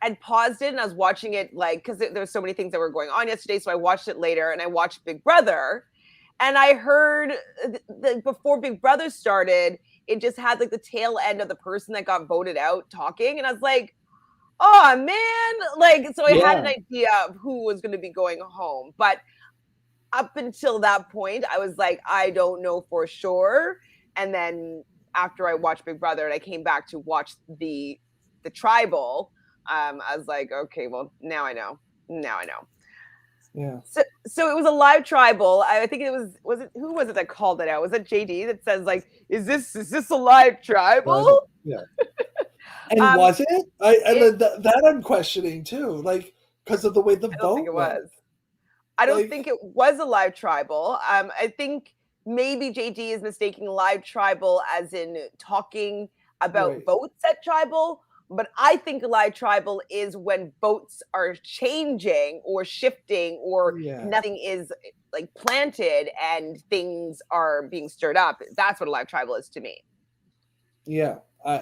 had paused it, and I was watching it, like, because there were so many things that were going on yesterday. So I watched it later, and I watched Big Brother. And I heard before Big Brother started, it just had like the tail end of the person that got voted out talking. And I was like, oh man. Like, so I had an idea of who was going to be going home. But up until that point, I was like, I don't know for sure. And then after I watched Big Brother and I came back to watch the tribal, I was like, okay, well, now I know. Yeah. So it was a live tribal. I think it was it, who was it that called it out? Was it JD that says, like, is this a live tribal? Yeah. And was it? That I'm questioning too, like, because of the way the vote. I don't think it was. I don't think it was a live tribal. I think maybe JD is mistaking live tribal as in talking about votes at tribal. But I think a live tribal is when votes are changing or shifting, or nothing is like planted and things are being stirred up. That's what a live tribal is to me. Yeah,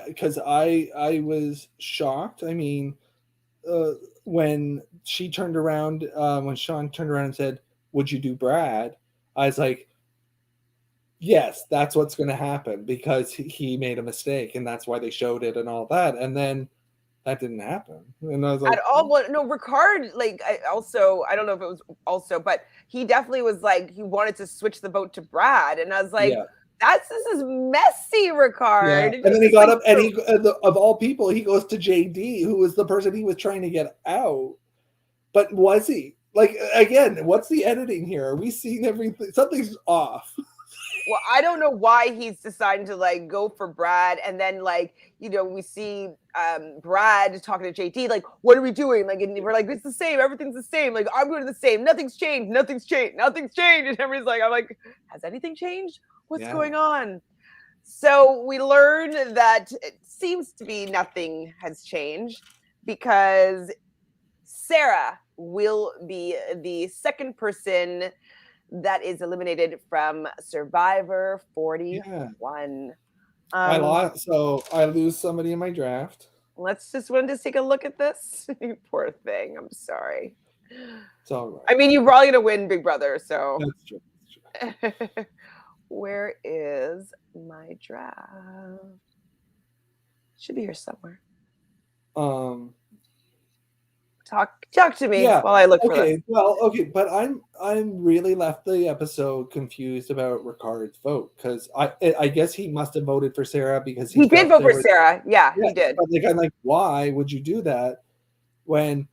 because I was shocked. I mean, when she turned around, when Sean turned around and said, "Would you do Brad?" I was like, yes, that's what's going to happen, because he made a mistake, and that's why they showed it and all that. And then that didn't happen. And I was like, at all. Well, no, Ricard, like, I don't know if it was also, but he definitely was like, he wanted to switch the vote to Brad. And I was like, this is messy, Ricard. Yeah. And then he got up, and he, of all people, he goes to JD, who was the person he was trying to get out. But was he? Like, again, what's the editing here? Are we seeing everything? Something's off. Well, I don't know why he's deciding to, like, go for Brad, and then, like, you know, we see Brad talking to JD, like, what are we doing? Like, and we're like, it's the same, everything's the same. Like, I'm doing the same, nothing's changed. And everybody's like, I'm like, has anything changed? What's going on? So we learn that it seems to be nothing has changed, because Sarah will be the second person that is eliminated from Survivor 41. I lost, so I lose somebody in my draft. Want to just take a look at this. You poor thing. I'm sorry. It's all right. I mean, you're probably gonna win, Big Brother. So that's true. Where is my draft? Should be here somewhere. Talk to me Yeah. while I look for this. Okay. Well, okay, but I'm really left the episode confused about Ricard's vote because I guess he must have voted for Sarah because he He did felt vote there for was Sarah. Yeah, yeah, he did. but like I'm like, why would you do that when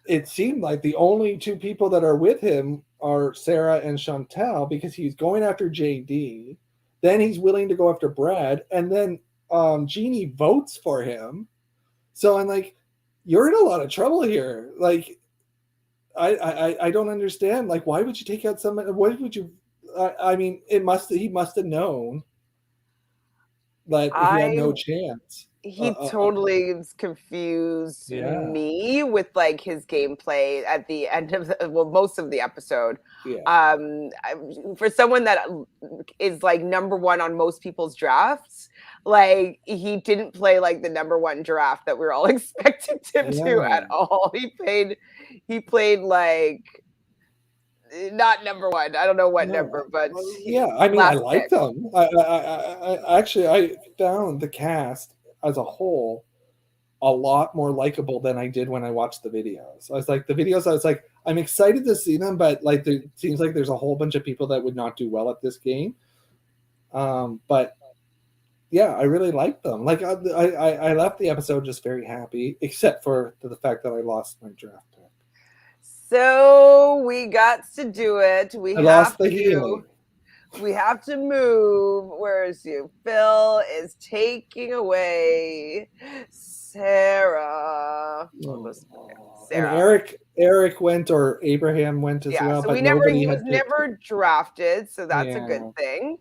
it seemed like the only two people that are with him are Sarah and Chantele because he's going after JD, then he's willing to go after Brad, and then Jeannie votes for him. So I'm like, you're in a lot of trouble here. Like, I don't understand. Like, why would you take out someone? Why would you? I mean, he must have known that he had no I chance. He totally confused Yeah, me with like his gameplay at the end of most of the episode. yeah, For someone that is like number one on most people's drafts, like he didn't play like the number one draft that we are all expecting him to yeah. at all. He played like not number one. I don't know what No, number, but yeah. I mean, I last like pick. them. I actually I found the cast as a whole a lot more likable than I did when I watched the videos. I was like, I'm excited to see them, but like, it seems like there's a whole bunch of people that would not do well at this game. But yeah, I really like them. Like, I left the episode just very happy, except for the fact that I lost my draft pick. So we got to do it. I lost the healing. We have to move. Where is you? Phil is taking away Sarah. And Eric went, or Abraham went as well, so but he nobody was had never drafted, so that's a good thing.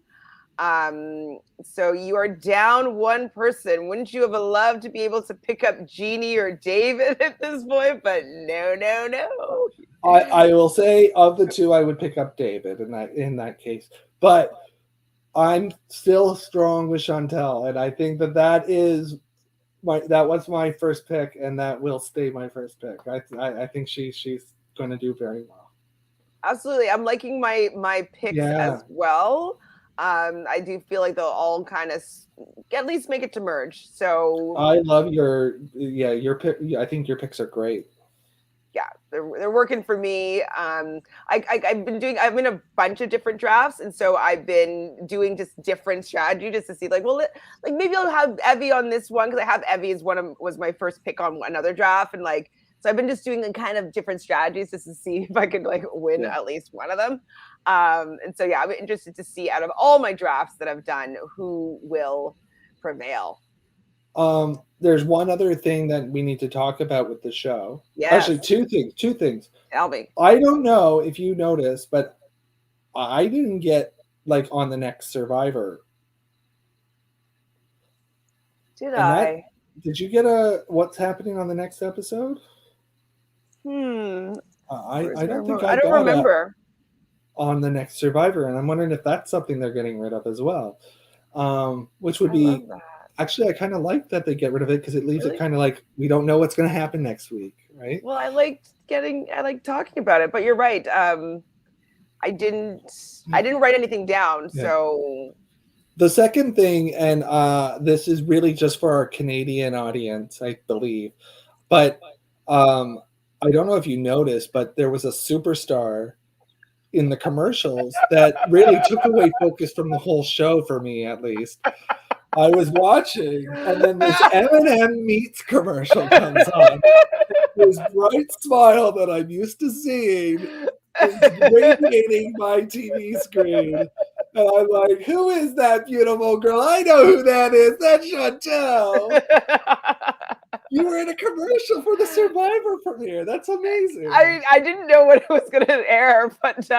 So you are down one person. Wouldn't you have loved to be able to pick up Jeannie or David at this point? But no. I will say, of the two, I would pick up David in that case. But I'm still strong with Chantele, and I think that was my first pick, and that will stay my first pick. I think she's going to do very well. Absolutely, I'm liking my picks as well. I do feel like they'll all kind of at least make it to merge. So I love your pick. I think your picks are great. Yeah, they're working for me. I'm in a bunch of different drafts, and so I've been doing just different strategy just to see like maybe I'll have Evie on this one because I have Evie as was my first pick on another draft, and like so I've been just doing a kind of different strategies just to see if I could like win at least one of them. And so I'm interested to see out of all my drafts that I've done who will prevail. There's one other thing that we need to talk about with the show. Yes. Actually, two things. Tell me. I don't know if you noticed, but I didn't get like on the next Survivor. Did you get what's happening on the next episode? I don't think I don't remember on the next Survivor, and I'm wondering if that's something they're getting rid of as well. Which would be actually, I kind of like that they get rid of it because it leaves it kind of like we don't know what's going to happen next week, right? Well, I like talking about it, but you're right. I didn't write anything down, so. The second thing, and this is really just for our Canadian audience, I believe, but I don't know if you noticed, but there was a superstar in the commercials that really took away focus from the whole show for me, at least. I was watching, and then this M&M Meats commercial comes on. This bright smile that I'm used to seeing is radiating my TV screen. And I'm like, who is that beautiful girl? I know who that is. That's Chantele. You were in a commercial for the Survivor premiere. That's amazing. I didn't know when it was going to air, but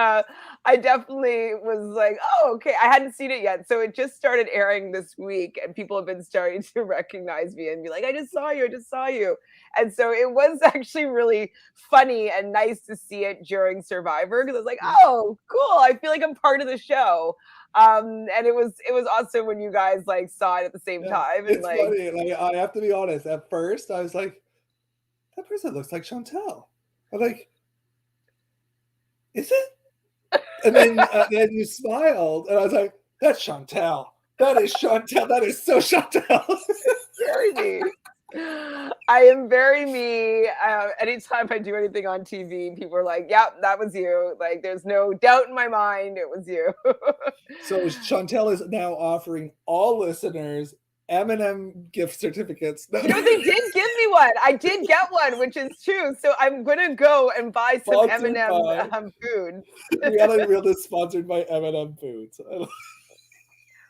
I definitely was like, oh, okay. I hadn't seen it yet. So it just started airing this week, and people have been starting to recognize me and be like, I just saw you. And so it was actually really funny and nice to see it during Survivor because I was like, oh, cool. I feel like I'm part of the show. And it was awesome when you guys like saw it at the same time. And it's funny. Like, I have to be honest. At first, I was like, that person looks like Chantele. I'm like, is it? And then you smiled, and I was like, that's Chantele. That is Chantele. That is so Chantele. Crazy. I am very me. Anytime I do anything on TV, people are like, "Yep, that was you." Like, there's no doubt in my mind, it was you. So Chantele is now offering all listeners M&M gift certificates. You know, they did give me one. I did get one, which is true. So I'm gonna go and buy some Sponsored M&M by food. Reality Realness, sponsored by M&M Foods.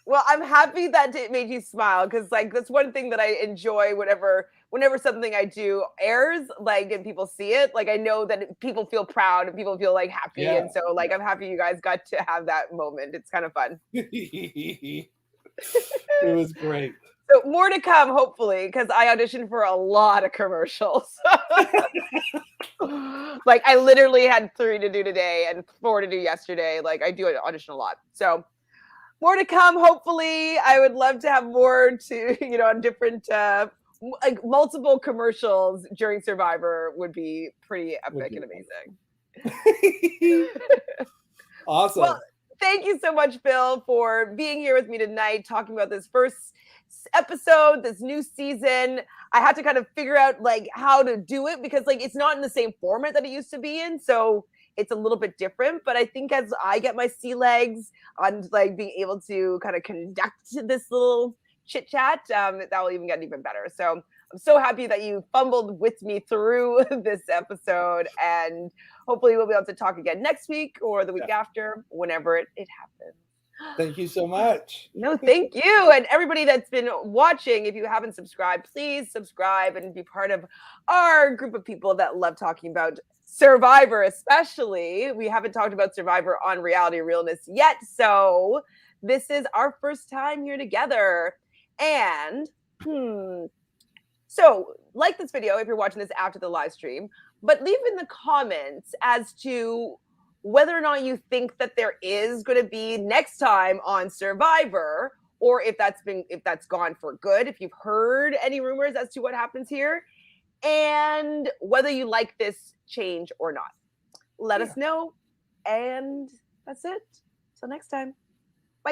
Well, I'm happy that it made you smile because, like, that's one thing that I enjoy. Whenever something I do airs, like, and people see it, like, I know that people feel proud and people feel like happy, Yeah, and so, like, I'm happy you guys got to have that moment. It's kind of fun. it was great. So more to come, hopefully, because I auditioned for a lot of commercials. Like, I literally had 3 to do today and 4 to do yesterday. Like, I do audition a lot. So more to come, hopefully. I would love to have more to, on different, like multiple commercials during Survivor would be pretty epic and amazing. Awesome. Well, thank you so much, Bill, for being here with me tonight, talking about this first episode, this new season. I had to kind of figure out like how to do it because like it's not in the same format that it used to be in. So it's a little bit different. But I think as I get my sea legs on like being able to kind of conduct this little chit chat, that will even get even better. So I'm so happy that you fumbled with me through this episode, and hopefully we'll be able to talk again next week or the week after, whenever it happens. Thank you so much. No, thank you. And everybody that's been watching, if you haven't subscribed, please subscribe and be part of our group of people that love talking about Survivor, especially. We haven't talked about Survivor on Reality Realness yet. So this is our first time here together. And, so like this video if you're watching this after the live stream, but leave in the comments as to whether or not you think that there is going to be next time on Survivor, or if that's gone for good, if you've heard any rumors as to what happens here, and whether you like this change or not. Let us know. And that's it. Till next time. Bye.